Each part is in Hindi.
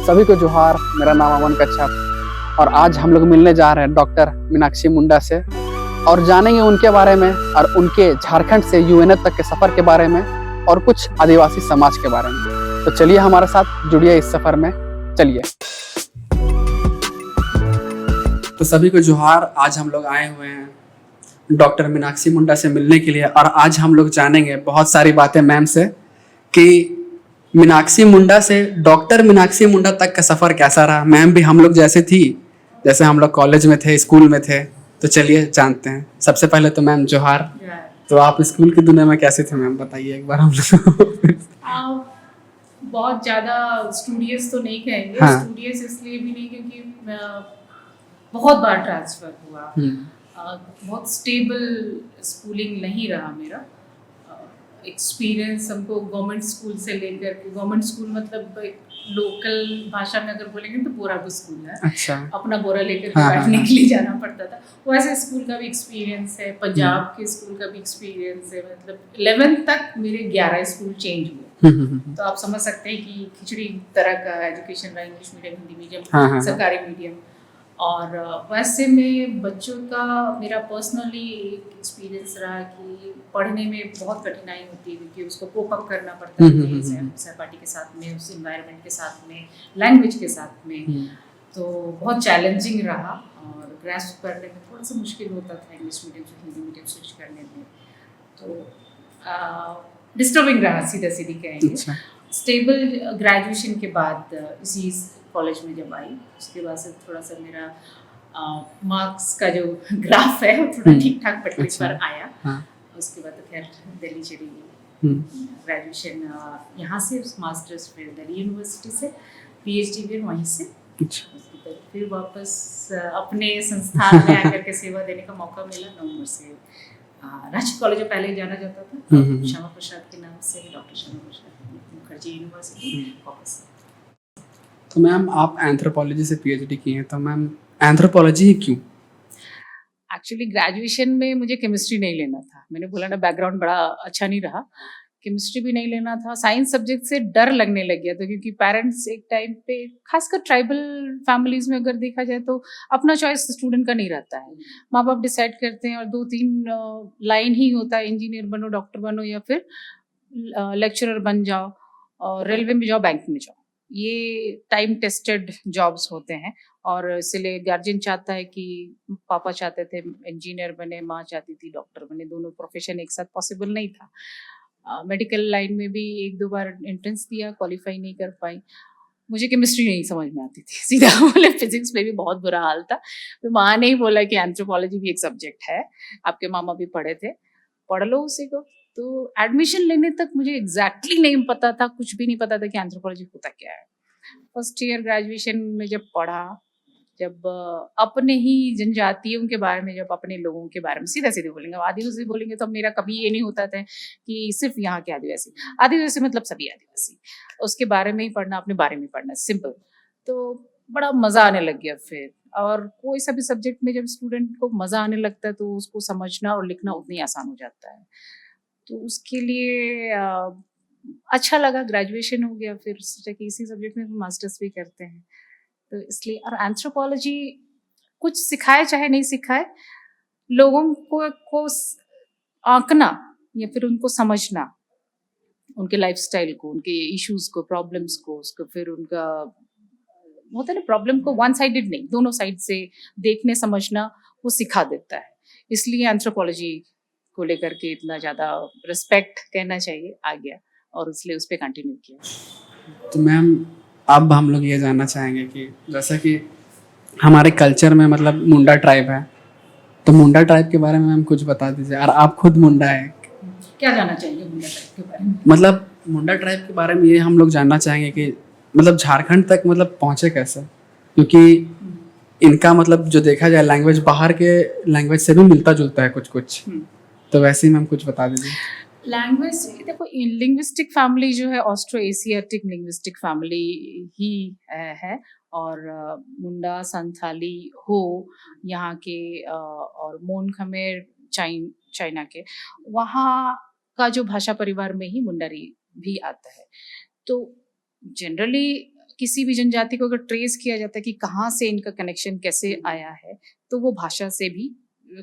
सभी को जोहार। मेरा नाम अमन कच्छप और आज हम लोग मिलने जा रहे हैं डॉक्टर मीनाक्षी मुंडा से और जानेंगे उनके बारे में और उनके झारखंड से यूएनए तक के सफर के बारे में और कुछ आदिवासी समाज के बारे में। तो चलिए हमारे साथ जुड़िए इस सफर में। चलिए। तो सभी को जोहार। आज हम लोग आए हुए हैं डॉक्टर मीनाक्षी मुंडा से मिलने के लिए और आज हम लोग जानेंगे बहुत सारी बातें मैम से कि मीनाक्षी मुंडा से डॉक्टर मीनाक्षी मुंडा तक का सफ़र कैसा रहा। मैम भी हम लोग जैसे थी, जैसे हम लोग कॉलेज में थे, स्कूल में थे। तो चलिए जानते हैं। सबसे पहले तो मैम जोहार। तो आप स्कूल की दुनिया में कैसे थे मैम, बताइए एक बार हम लोग। बहुत ज़्यादा स्टूडियस तो नहीं कहेंगे। हाँ। स्टूडियस इसलिए भी नहीं क्योंकि बहुत बार ट्रांसफ़र हुआ। बहुत स्टेबल स्कूलिंग नहीं रहा मेरा। एक्सपीरियंस हमको गवर्नमेंट स्कूल से लेकर के, गवर्नमेंट स्कूल मतलब लोकल भाषा में अगर बोलेंगे तो बोरा स्कूल है। अच्छा। अपना बोरा लेकर के बैठने के लिए जाना पड़ता था। वैसे स्कूल का भी एक्सपीरियंस है, पंजाब के स्कूल का भी एक्सपीरियंस है। मतलब 11th तक मेरे 11 स्कूल चेंज हुए। तो आप समझ सकते हैं कि खिचड़ी तरह का एजुकेशन रहा, इंग्लिश मीडियम, हिंदी मीडियम, सरकारी मीडियम। और वैसे में बच्चों का मेरा पर्सनली एक एक्सपीरियंस रहा कि पढ़ने में बहुत कठिनाई होती है क्योंकि उसको कोप अप करना पड़ता है सहपाठी के साथ में, उस इन्वायरमेंट के साथ में, लैंग्वेज के साथ में। तो बहुत चैलेंजिंग रहा और ग्रास्प करने में थोड़ा सा मुश्किल होता था इंग्लिश मीडियम से हिंदी मीडियम स्विच करने में। तो डिस्टर्बिंग रहा, सीधा सीधी कहेंगे। स्टेबल ग्रेजुएशन के बाद इसी कॉलेज में जब आई, उसके बाद से थोड़ा सा मेरा मार्क्स का जो ग्राफ है वो थोड़ा ठीक ठाक पटरी पर आया। उसके बाद तो खैर दिल्ली चली गई। ग्रेजुएशन यहाँ से, मास्टर्स फिर दिल्ली यूनिवर्सिटी से, पीएचडी फिर वहीं से। उसके बाद फिर वापस अपने संस्थान में आकर के सेवा देने का मौका मिला। नवंबर से रांची कॉलेज में पहले जाना जाता था, श्यामा प्रसाद के नाम से, डॉक्टर श्यामा प्रसाद मुखर्जी यूनिवर्सिटी वापस। तो मैम आप एंथ्रोपोलॉजी से पीएचडी की हैं, तो मैम एंथ्रोपोलॉजी क्यों? एक्चुअली ग्रेजुएशन में मुझे केमिस्ट्री नहीं लेना था। मैंने बोला ना, बैकग्राउंड बड़ा अच्छा नहीं रहा, केमिस्ट्री भी नहीं लेना था। साइंस सब्जेक्ट से डर लगने लग गया था क्योंकि पेरेंट्स एक टाइम पे, खासकर ट्राइबल फैमिलीज में अगर देखा जाए तो अपना चॉइस स्टूडेंट का नहीं रहता है। माँ बाप डिसाइड करते हैं और 2-3 लाइन ही होता है, इंजीनियर बनो, डॉक्टर बनो या फिर लेक्चरर बन जाओ और रेलवे में जाओ, बैंक में जाओ। ये टाइम टेस्टेड जॉब्स होते हैं और इसलिए गार्जियन चाहता है कि पापा चाहते थे इंजीनियर बने, माँ चाहती थी डॉक्टर बने। दोनों प्रोफेशन एक साथ पॉसिबल नहीं था। मेडिकल लाइन में भी 1-2 बार एंट्रेंस दिया, क्वालिफाई नहीं कर पाई। मुझे केमिस्ट्री नहीं समझ में आती थी, सीधा बोले। फिजिक्स में भी बहुत बुरा हाल था। तो माँ ने ही बोला कि एंथ्रोपोलॉजी भी एक सब्जेक्ट है, आपके मामा भी पढ़े थे, पढ़ लो उसी को। तो एडमिशन लेने तक मुझे एग्जैक्टली नहीं पता था, कुछ भी नहीं पता था कि एंथ्रोपोलॉजी होता क्या है। फर्स्ट ईयर ग्रेजुएशन में जब पढ़ा, जब अपने ही जनजातियों के बारे में, जब अपने लोगों के बारे में सीधा सीधे बोलेंगे, आदिवासी बोलेंगे तो मेरा कभी ये नहीं होता था कि सिर्फ यहाँ के आदिवासी, आदिवासी मतलब सभी आदिवासी, उसके बारे में ही पढ़ना, अपने बारे में पढ़ना, सिंपल। तो बड़ा मज़ा आने लग गया फिर। और कोई सा भी सब्जेक्ट में जब स्टूडेंट को मज़ा आने लगता है तो उसको समझना और लिखना उतना ही आसान हो जाता है। तो उसके लिए अच्छा लगा, ग्रेजुएशन हो गया, फिर सोचा कि इसी सब्जेक्ट में मास्टर्स भी करते हैं। तो इसलिए, और एंथ्रोपोलॉजी कुछ सिखाए चाहे नहीं सिखाए, लोगों को आंकना या फिर उनको समझना, उनके लाइफस्टाइल को, उनके इश्यूज को, प्रॉब्लम्स को, उसको फिर उनका होता है ना, प्रॉब्लम को वन साइडेड नहीं, दोनों साइड से देखने समझना, वो सिखा देता है। इसलिए एंथ्रोपोलॉजी को लेकर के इतना ज़्यादा रिस्पेक्ट कहना चाहिए आ गया और इसलिए उस पर कंटिन्यू किया। तो मैम अब हम लोग ये जानना चाहेंगे कि जैसा कि हमारे कल्चर में मतलब मुंडा ट्राइब है, तो मुंडा ट्राइब के बारे में मैम कुछ बता दीजिए। और आप खुद मुंडा है, क्या जानना चाहेंगे मुंडा ट्राइब के बारे में? मतलब मुंडा ट्राइब के बारे में ये हम लोग जानना चाहेंगे कि मतलब झारखंड तक मतलब पहुँचे कैसे, क्योंकि इनका मतलब जो देखा जाए लैंग्वेज बाहर के लैंग्वेज से भी मिलता जुलता है कुछ कुछ। तो वैसे ही मैम कुछ बता दीजिए। लैंग्वेज, देखो, लिंग्विस्टिक फैमिली जो है ऑस्ट्रो एशियाटिक लिंग्विस्टिक फैमिली ही है। और मुंडा, संथाली हो यहाँ के, और मोन खमेर चाइना के, वहाँ का जो भाषा परिवार में ही मुंडारी भी आता है। तो जनरली किसी भी जनजाति को अगर ट्रेस किया जाता है कि कहाँ से इनका कनेक्शन कैसे आया है, तो वो भाषा से भी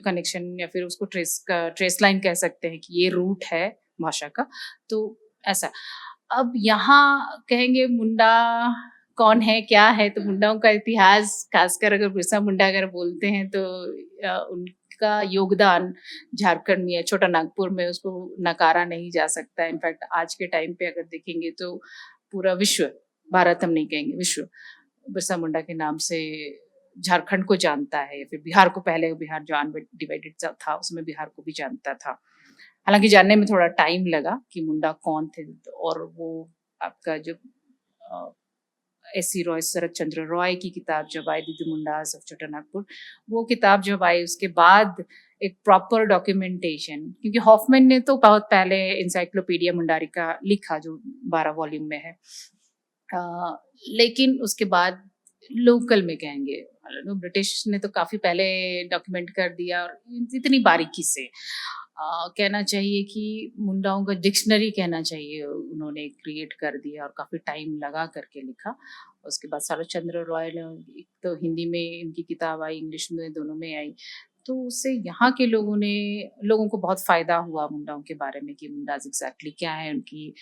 कनेक्शन या फिर उसको ट्रेस लाइन कह सकते हैं कि ये रूट है भाषा का। तो ऐसा अब यहाँ कहेंगे मुंडा कौन है क्या है, तो मुंडाओं का इतिहास खासकर अगर बिरसा मुंडा अगर बोलते हैं तो उनका योगदान झारखंड में या छोटा नागपुर में उसको नकारा नहीं जा सकता। इनफैक्ट आज के टाइम पे अगर देखेंगे तो पूरा विश्व, भारत हम नहीं कहेंगे, विश्व बिरसा मुंडा के नाम से झारखंड को जानता है, या फिर बिहार को, पहले बिहार जो अनडिवाइडेड था उसमें बिहार को भी जानता था। हालांकि जानने में थोड़ा टाइम लगा कि मुंडा कौन थे, और वो आपका जो S.C. रॉय, शरद चंद्र रॉय की किताब जब आई, दीदी मुंडास ऑफ छोटा नागपुर, वो किताब जब आई उसके बाद एक प्रॉपर डॉक्यूमेंटेशन, क्योंकि हॉफमैन ने तो बहुत पहले इंसाइक्लोपीडिया मुंडारिका लिखा जो 12 वॉल्यूम में है, लेकिन उसके बाद लोकल में कहेंगे ब्रिटिश ने तो काफी पहले डॉक्यूमेंट कर दिया, और इतनी बारीकी से कहना चाहिए कि मुंडाओं का डिक्शनरी कहना चाहिए उन्होंने क्रिएट कर दिया, और काफी टाइम लगा करके लिखा। उसके बाद शरद चंद्र रॉय ने, एक तो हिंदी में इनकी किताब आई, इंग्लिश में, दोनों में आई, तो उससे यहाँ के लोगों को बहुत फायदा हुआ मुंडाओं के बारे में कि मुंडाज एग्जैक्टली क्या है, उनकी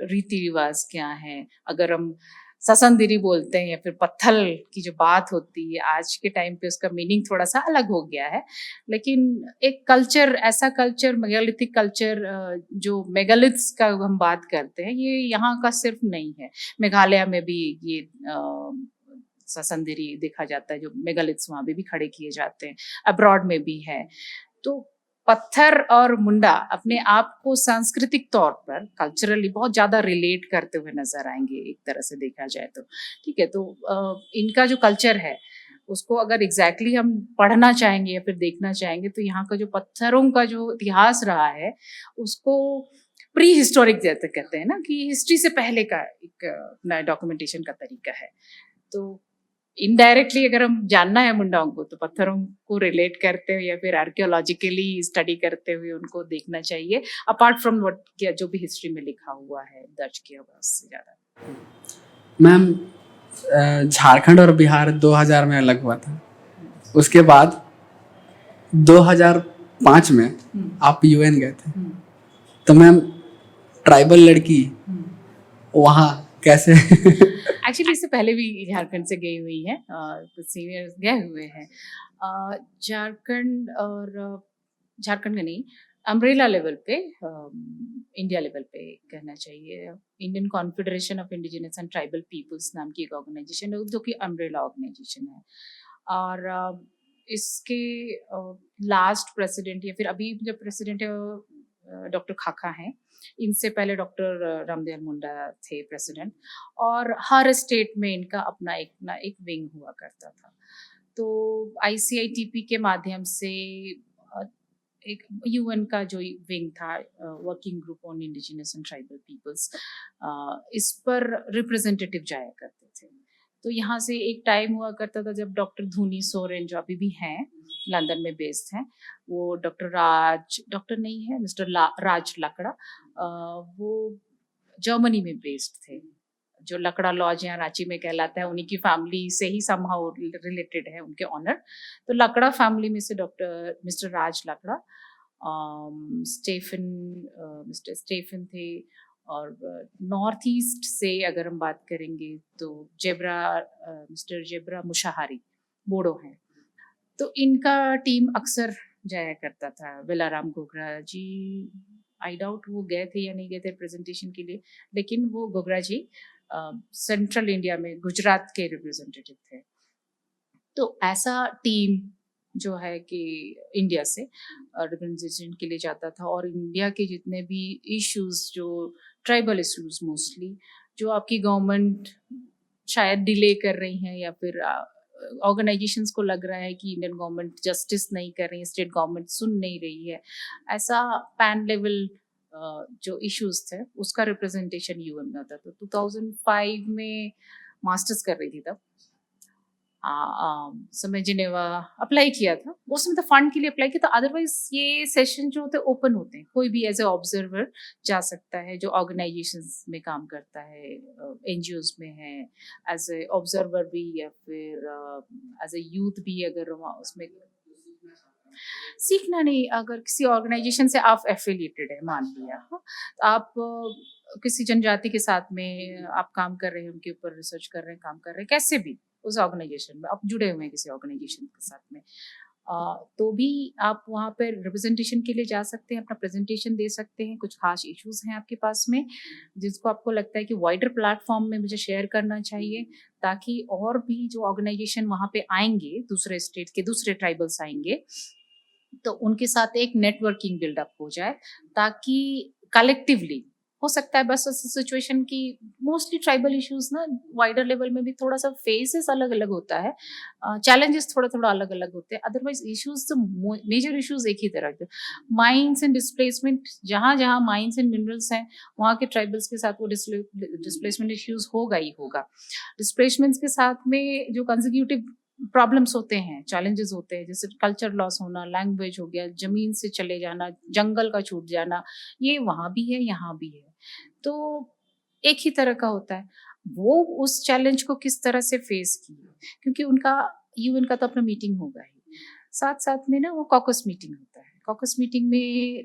रीति रिवाज क्या है। अगर हम ससंदिरी बोलते हैं या फिर पत्थल की जो बात होती है, आज के टाइम पे उसका मीनिंग थोड़ा सा अलग हो गया है, लेकिन एक कल्चर, ऐसा कल्चर, मेगालिथिक कल्चर, जो मेगालिथ्स का हम बात करते हैं, ये यहाँ का सिर्फ नहीं है, मेघालय में भी ये ससंदिरी देखा जाता है, जो मेगालिथ्स वहाँ भी खड़े किए जाते हैं, अब्रॉड में भी है। तो पत्थर और मुंडा अपने आप को सांस्कृतिक तौर पर कल्चरली बहुत ज्यादा रिलेट करते हुए नजर आएंगे, एक तरह से देखा जाए तो। ठीक है, तो इनका जो कल्चर है उसको अगर एग्जैक्टली हम पढ़ना चाहेंगे या फिर देखना चाहेंगे, तो यहाँ का जो पत्थरों का जो इतिहास रहा है उसको प्री हिस्टोरिक जैसे कहते हैं ना, कि हिस्ट्री से पहले का एक डॉक्यूमेंटेशन का तरीका है। तो इनडायरेक्टली अगर हम जानना है मुंडाओं को, तो पत्थरों को रिलेट करते हुए या फिर आर्कियोलॉजिकली स्टडी करते हुए उनको देखना चाहिए, अपार्ट फ्रॉम व्हाट जो भी हिस्ट्री में लिखा हुआ है, दर्ज किया हुआ, उससे ज्यादा। मैम, झारखंड और बिहार 2000 में अलग हुआ था, उसके बाद 2005 में आप UN गए थे, तो मैम ट्राइबल लड़की वहाँ कैसे? एक्चुअली इससे पहले भी झारखंड से गई हुई है, कुछ सीनियर्स गए हुए हैं झारखंड, और झारखंड का नहीं, अम्ब्रेला लेवल पे, इंडिया लेवल पे कहना चाहिए, Indian confederation of indigenous and tribal peoples नाम की एक ऑर्गेनाइजेशन है, जो कि अम्ब्रेला ऑर्गेनाइजेशन है। और इसके लास्ट प्रेसिडेंट या फिर अभी जो प्रेसिडेंट है डॉक्टर खाखा हैं, इनसे पहले डॉक्टर रामदयाल मुंडा थे प्रेसिडेंट, और हर स्टेट में इनका अपना एक विंग हुआ करता था। तो ICITP के माध्यम से एक UN का जो विंग था, working group on indigenous and tribal peoples, इस पर रिप्रेजेंटेटिव जाया करते थे। तो यहाँ से एक टाइम हुआ करता था जब डॉक्टर धूनी सोरेन, जो अभी भी हैं, लंदन में बेस्ड हैं, वो डॉक्टर नहीं है, मिस्टर राज लकड़ा, वो जर्मनी में बेस्ड थे। जो लकड़ा लॉज यहाँ रांची में कहलाता है, उन्हीं की फैमिली से ही समहाउ रिलेटेड है उनके ऑनर। तो लकड़ा फैमिली में से मिस्टर राज लकड़ा, मिस्टर स्टेफन थे, और नॉर्थ ईस्ट से अगर हम बात करेंगे तो मिस्टर जेब्रा मुशाहारी बोडो हैं। तो इनका टीम अक्सर जाया करता था। वेलाराम घोगरा जी, आई डाउट वो गए थे या नहीं गए थे प्रेजेंटेशन के लिए, लेकिन वो घोगरा जी सेंट्रल इंडिया में गुजरात के रिप्रेजेंटेटिव थे। तो ऐसा टीम जो है कि इंडिया से रिप्रेजेंटेशन के लिए जाता था, और इंडिया के जितने भी इश्यूज, जो ट्राइबल इश्यूज मोस्टली, जो आपकी गवर्नमेंट शायद डिले कर रही है, या फिर ऑर्गेनाइजेशंस को लग रहा है कि इंडियन गवर्नमेंट जस्टिस नहीं कर रही है, स्टेट गवर्नमेंट सुन नहीं रही है, ऐसा पैन लेवल जो इश्यूज थे उसका रिप्रेजेंटेशन UN में होता था। 2005 में मास्टर्स कर रही थी तब, समय जिनेवा अप्लाई किया था, उसमें तो फंड के लिए अप्लाई किया था। अदरवाइज ये सेशन जो होते हैं ओपन होते हैं, कोई भी एज ए ऑब्जर्वर जा सकता है जो ऑर्गेनाइजेशंस में काम करता है, एनजीओज में है, एज ए ऑब्जर्वर भी या फिर एज ए यूथ भी, अगर उसमें सीखना नहीं, अगर किसी ऑर्गेनाइजेशन से आप एफिलिएटेड है मान लिया, हाँ, तो आप किसी जनजाति के साथ में आप काम कर रहे हैं, उनके ऊपर रिसर्च कर रहे हैं, काम कर रहे हैं, कैसे भी उस ऑर्गेनाइजेशन में आप जुड़े हुए हैं किसी ऑर्गेनाइजेशन के साथ में, तो भी आप वहाँ पर रिप्रेजेंटेशन के लिए जा सकते हैं, अपना प्रेजेंटेशन दे सकते हैं। कुछ खास इश्यूज हैं आपके पास में जिसको आपको लगता है कि वाइडर प्लेटफॉर्म में मुझे शेयर करना चाहिए, ताकि और भी जो ऑर्गेनाइजेशन वहाँ पे आएंगे, दूसरे स्टेट के दूसरे ट्राइबल्स आएंगे, तो उनके साथ एक नेटवर्किंग बिल्डअप हो जाए, ताकि कलेक्टिवली हो सकता है बस उस सिचुएशन की मोस्टली ट्राइबल इश्यूज ना वाइडर लेवल में भी थोड़ा सा फेसेस अलग अलग होता है, चैलेंजेस थोड़ा थोड़ा अलग अलग होते हैं, अदरवाइज इश्यूज तो मेजर इश्यूज एक ही तरह के। माइंस एंड डिस्प्लेसमेंट, जहाँ जहाँ माइंस एंड मिनरल्स हैं वहाँ के ट्राइबल्स के साथ वो डिस्प्लेसमेंट इश्यूज होगा ही होगा। डिस्प्लेसमेंट्स के साथ में जो कंसेक्यूटिव प्रॉब्लम्स होते हैं, चैलेंजेस होते हैं, जैसे कल्चर लॉस होना, लैंग्वेज हो गया, जमीन से चले जाना, जंगल का छूट जाना, ये वहाँ भी है यहाँ भी है, तो एक ही तरह का होता है। वो उस चैलेंज को किस तरह से फेस किए, क्योंकि उनका यूएन का तो अपना मीटिंग होगा ही, साथ साथ में ना वो कॉकस मीटिंग होता है। कॉकस मीटिंग में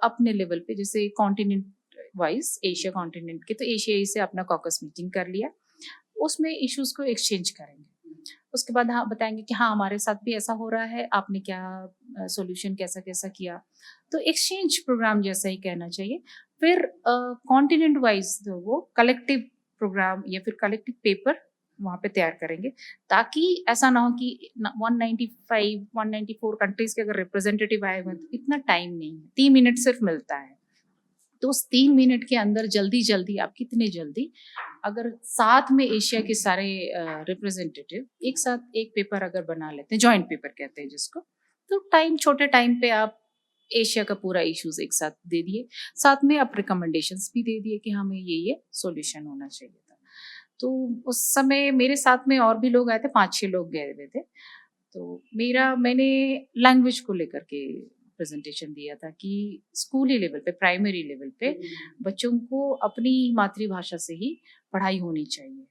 अपने लेवल पे, जैसे कॉन्टिनेंट वाइज एशिया कॉन्टिनेंट के, तो एशिया से अपना कॉकस मीटिंग कर लिया, उसमें इश्यूज को एक्सचेंज करेंगे। उसके बाद हाँ बताएंगे कि हाँ हमारे साथ भी ऐसा हो रहा है, आपने क्या सॉल्यूशन कैसा कैसा किया, तो एक्सचेंज प्रोग्राम जैसा ही कहना चाहिए। फिर कॉन्टिनेंट वाइज वो कलेक्टिव प्रोग्राम या फिर कलेक्टिव पेपर वहाँ पे तैयार करेंगे, ताकि ऐसा ना हो कि 195 194 कंट्रीज के अगर रिप्रेजेंटेटिव आए हुए हैं, तो इतना टाइम नहीं है, 3 मिनट सिर्फ मिलता है, तो उस 3 मिनट के अंदर जल्दी जल्दी आप कितने जल्दी, अगर साथ में एशिया के सारे रिप्रेजेंटेटिव एक साथ एक पेपर अगर बना लेते हैं, जॉइंट पेपर कहते हैं जिसको, तो छोटे टाइम पे आप एशिया का पूरा इश्यूज एक साथ दे दिए, साथ में आप रिकमेंडेशंस भी दे दिए कि हमें ये सॉल्यूशन होना चाहिए था। तो उस समय मेरे साथ में और भी लोग आए थे, 5-6 लोग गए हुए थे, तो मैंने लैंग्वेज को लेकर के प्रेजेंटेशन दिया था कि स्कूली लेवल पे, प्राइमरी लेवल पे बच्चों को अपनी मातृभाषा से ही पढ़ाई होनी चाहिए।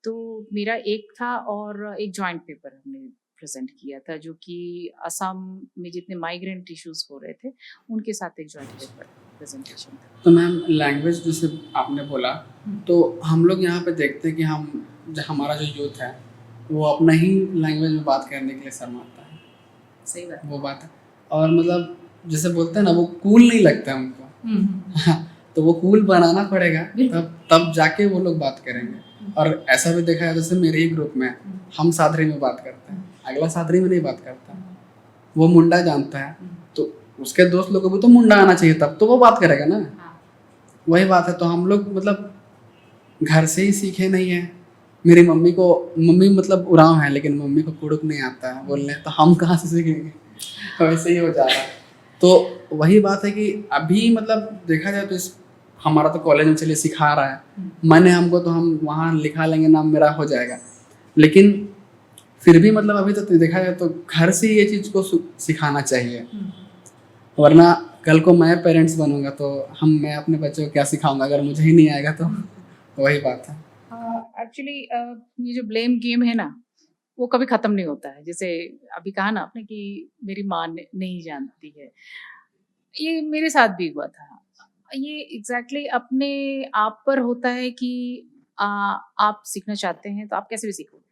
तो मेरा एक था, और एक जॉइंट पेपर हमने प्रेजेंट किया था, जो कि असम में जितने माइग्रेंट इश्यूज हो रहे थे उनके साथ एक जॉइंट पेपर प्रेजेंटेशन था। तो मैम लैंग्वेज जैसे आपने बोला, तो हम लोग यहाँ पे देखते हैं कि हमारा जो यूथ है वो अपना ही लैंग्वेज में बात करने के लिए शर्माता है। सही बात, वो बात है। और मतलब जैसे बोलते हैं ना, वो कूल नहीं लगता है उनको। तो वो कूल बनाना पड़ेगा, तब जाके वो लोग बात करेंगे। और ऐसा भी देखा है, जैसे मेरे ही ग्रुप में हम सादरी में बात करते हैं, अगला सादरी में नहीं बात करता, वो मुंडा जानता है, तो उसके दोस्त लोगों को भी तो मुंडा आना चाहिए, तब तो वो बात करेगा ना। वही बात है। तो हम लोग मतलब घर से ही सीखे नहीं है। मेरी मम्मी मतलब उरांव है, लेकिन मम्मी को कुड़ुक नहीं आता है बोलने, तो हम कहाँ से सीखेंगे। वैसे ही हो जा रहा है। तो वही बात है कि अभी मतलब देखा जाए तो हमारा तो कॉलेज में चलिए सिखा रहा है, मैंने हमको तो हम वहाँ लिखा लेंगे, नाम मेरा हो जाएगा, लेकिन फिर भी मतलब अभी तो देखा जाए तो घर से ये चीज़ को सिखाना चाहिए, वरना कल को मैं पेरेंट्स बनूंगा तो मैं अपने बच्चों को क्या सिखाऊंगा अगर मुझे ही नहीं आएगा तो। वही बात है। एक्चुअली ये जो ब्लेम गेम है ना, वो कभी खत्म नहीं होता है। जैसे अभी कहा ना आपने कि मेरी माँ नहीं जानती है, ये मेरे साथ भी हुआ था। ये एग्जैक्टली अपने आप पर होता है कि आप सीखना चाहते हैं तो आप कैसे भी सीखोगे।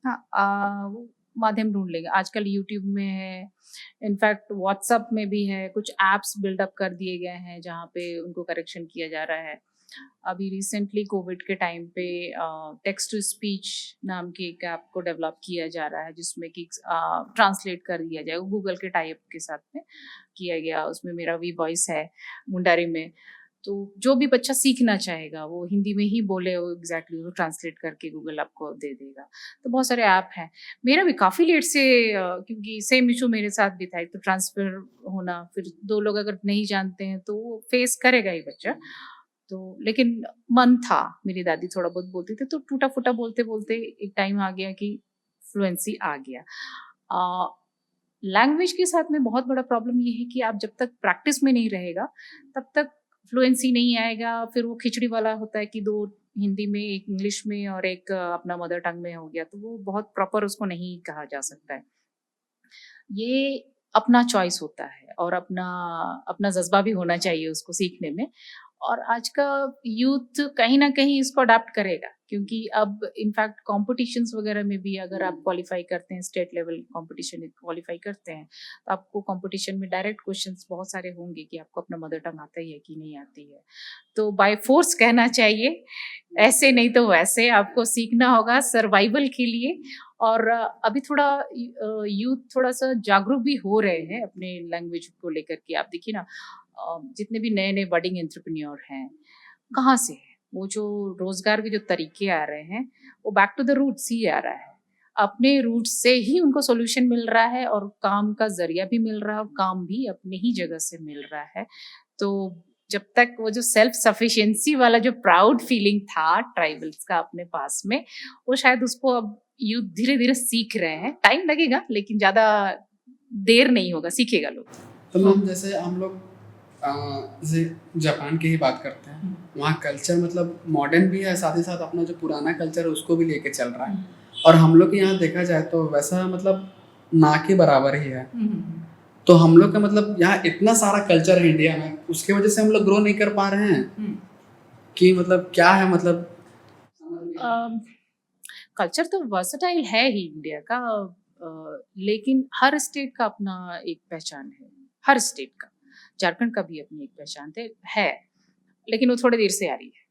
हाँ, वो माध्यम ढूंढ लेंगे। आजकल यूट्यूब में है, इनफैक्ट व्हाट्सएप में भी है, कुछ ऐप्स बिल्डअप कर दिए गए हैं जहाँ पे उनको करेक्शन किया जा रहा है। अभी रिसेंटली कोविड के टाइम पे टेक्स्ट टू स्पीच नाम की एक ऐप को डेवलप किया जा रहा है, जिसमें कि ट्रांसलेट कर दिया जाएगा, गूगल के टाइप के साथ में किया गया। उसमें मेरा भी वॉइस है मुंडारी में, तो जो भी बच्चा सीखना चाहेगा वो हिंदी में ही बोले, वो एग्जैक्टली वो ट्रांसलेट करके गूगल आपको दे देगा। तो बहुत सारे ऐप हैं। मेरा भी काफ़ी लेट से क्योंकि सेम इशू मेरे साथ भी था, एक तो ट्रांसफ़र होना, फिर 2 लोग अगर नहीं जानते हैं तो वो फेस करेगा ही बच्चा। तो लेकिन मन था, मेरी दादी थोड़ा बहुत बोलती थी, तो टूटा फूटा बोलते बोलते एक टाइम आ गया कि फ्लुएंसी आ गया। लैंग्वेज के साथ में बहुत बड़ा प्रॉब्लम ये है कि आप जब तक प्रैक्टिस में नहीं रहेगा तब तक फ्लुएंसी नहीं आएगा। फिर वो खिचड़ी वाला होता है कि दो हिंदी में, एक इंग्लिश में और एक अपना मदर टंग में हो गया, तो वो बहुत प्रॉपर उसको नहीं कहा जा सकता है। ये अपना चॉइस होता है और अपना अपना जज्बा भी होना चाहिए उसको सीखने में। और आज का यूथ कहीं ना कहीं इसको अडाप्ट करेगा, क्योंकि अब इनफैक्ट कॉम्पिटिशन्स वगैरह में भी अगर आप क्वालिफाई करते हैं, स्टेट लेवल कॉम्पिटिशन क्वालिफाई करते हैं, तो आपको कॉम्पिटिशन में डायरेक्ट क्वेश्चंस बहुत सारे होंगे कि आपको अपना मदर टंग आता ही है कि नहीं आती है। तो बाय फोर्स कहना चाहिए, ऐसे नहीं तो वैसे आपको सीखना होगा सर्वाइवल के लिए। और अभी थोड़ा यूथ थोड़ा सा जागरूक भी हो रहे हैं अपने लैंग्वेज को लेकर के। आप देखिए ना, जितने भी नए नए बडिंग एंटरप्रेन्योर हैं, कहाँ से है वो जो रोजगार के जो तरीके आ रहे हैं, वो बैक टू द रूट्स ही आ रहा है। अपने रूट से ही उनको सॉल्यूशन मिल रहा है और काम का जरिया भी मिल रहा है और काम भी अपने ही जगह से मिल रहा है। तो जब तक वो जो सेल्फ सफिशिएंसी वाला जो प्राउड फीलिंग था ट्राइबल्स का अपने पास में, वो शायद उसको अब यूथ धीरे धीरे सीख रहे हैं। टाइम लगेगा लेकिन ज्यादा देर नहीं होगा, सीखेगा लोग। तो मैम जैसे हम लोग जैसे जापान की ही बात करते हैं, वहाँ कल्चर मतलब मॉडर्न भी है, साथ ही साथ अपना जो पुराना कल्चर है उसको भी लेके चल रहा है। और हम लोग के यहाँ देखा जाए तो वैसा मतलब ना के बराबर ही है। तो हम लोग का मतलब यहाँ इतना सारा कल्चर है इंडिया में, उसके वजह से हम लोग ग्रो नहीं कर पा रहे हैं कि मतलब क्या है मतलब कल्चर तो वर्सटाइल है ही इंडिया का, लेकिन हर स्टेट का अपना एक पहचान है। हर स्टेट का, झारखंड का भी अपनी एक पहचान है, लेकिन वो थोड़ी देर से आ रही है।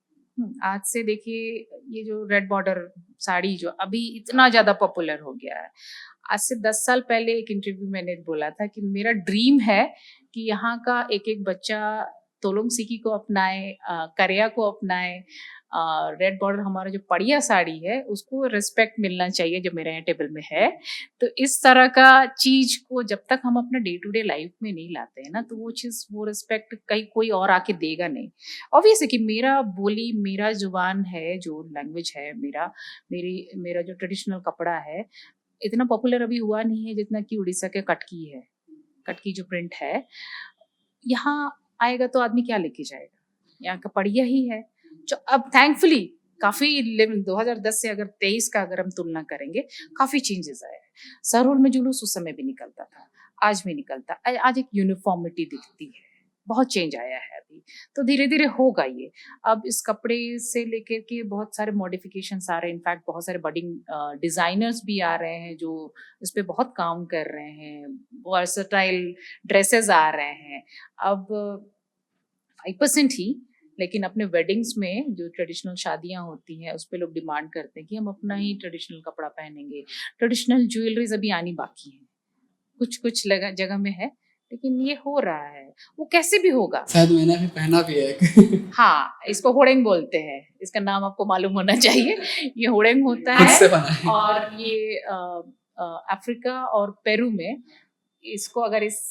आज से देखिए, ये जो रेड बॉर्डर साड़ी जो अभी इतना ज्यादा पॉपुलर हो गया है, आज से 10 साल पहले एक इंटरव्यू मैंने बोला था कि मेरा ड्रीम है कि यहाँ का एक एक बच्चा तोलुंग सिकी को अपनाए, करिया को अपनाए, रेड बॉर्डर हमारा जो पड़िया साड़ी है उसको रिस्पेक्ट मिलना चाहिए जो मेरे यहाँ टेबल में है। तो इस तरह का चीज को जब तक हम अपना डे टू डे लाइफ में नहीं लाते हैं ना, तो वो चीज, वो रिस्पेक्ट कहीं कोई और आके देगा नहीं। ऑब्वियस है कि मेरा बोली, मेरा जुबान है, जो लैंग्वेज है मेरा जो ट्रेडिशनल कपड़ा है, इतना पॉपुलर अभी हुआ नहीं है जितना कि उड़ीसा के कटकी है। कटकी जो प्रिंट है, यहाँ आएगा तो आदमी क्या लेके जाएगा? यहाँ का पड़िया ही है जो अब थैंकफुली काफी 2010 से अगर 23 का अगर हम तुलना करेंगे, काफी चेंजेस आए हैं। सरोल में जुलूस उस समय भी निकलता था, आज भी निकलता, आज एक यूनिफॉर्मिटी दिखती है। बहुत चेंज आया है अभी, तो धीरे धीरे होगा ये। अब इस कपड़े से लेकर के बहुत सारे मॉडिफिकेशंस आ रहे हैं। इनफैक्ट बहुत सारे बडिंग डिजाइनर्स भी आ रहे हैं जो इस पे बहुत काम कर रहे हैं। वर्सटाइल ड्रेसेस आ रहे हैं। अब 5% ही, लेकिन अपने वेडिंग्स में जो ट्रेडिशनल शादियां होती हैं उस पे लोग डिमांड करते हैं कि हम अपना ही ट्रेडिशनल कपड़ा पहनेंगे। ट्रेडिशनल ज्वेलरीज अभी आनी बाकी है, कुछ कुछ जगह में है, लेकिन ये हो रहा है। वो कैसे भी होगा, शायद मैंने भी पहना भी है हाँ, इसको होड़ेंग बोलते हैं, इसका नाम आपको मालूम होना चाहिए। ये होड़ेंग होता खुद से है बना है। और ये अफ्रीका और पेरू में इसको, अगर इस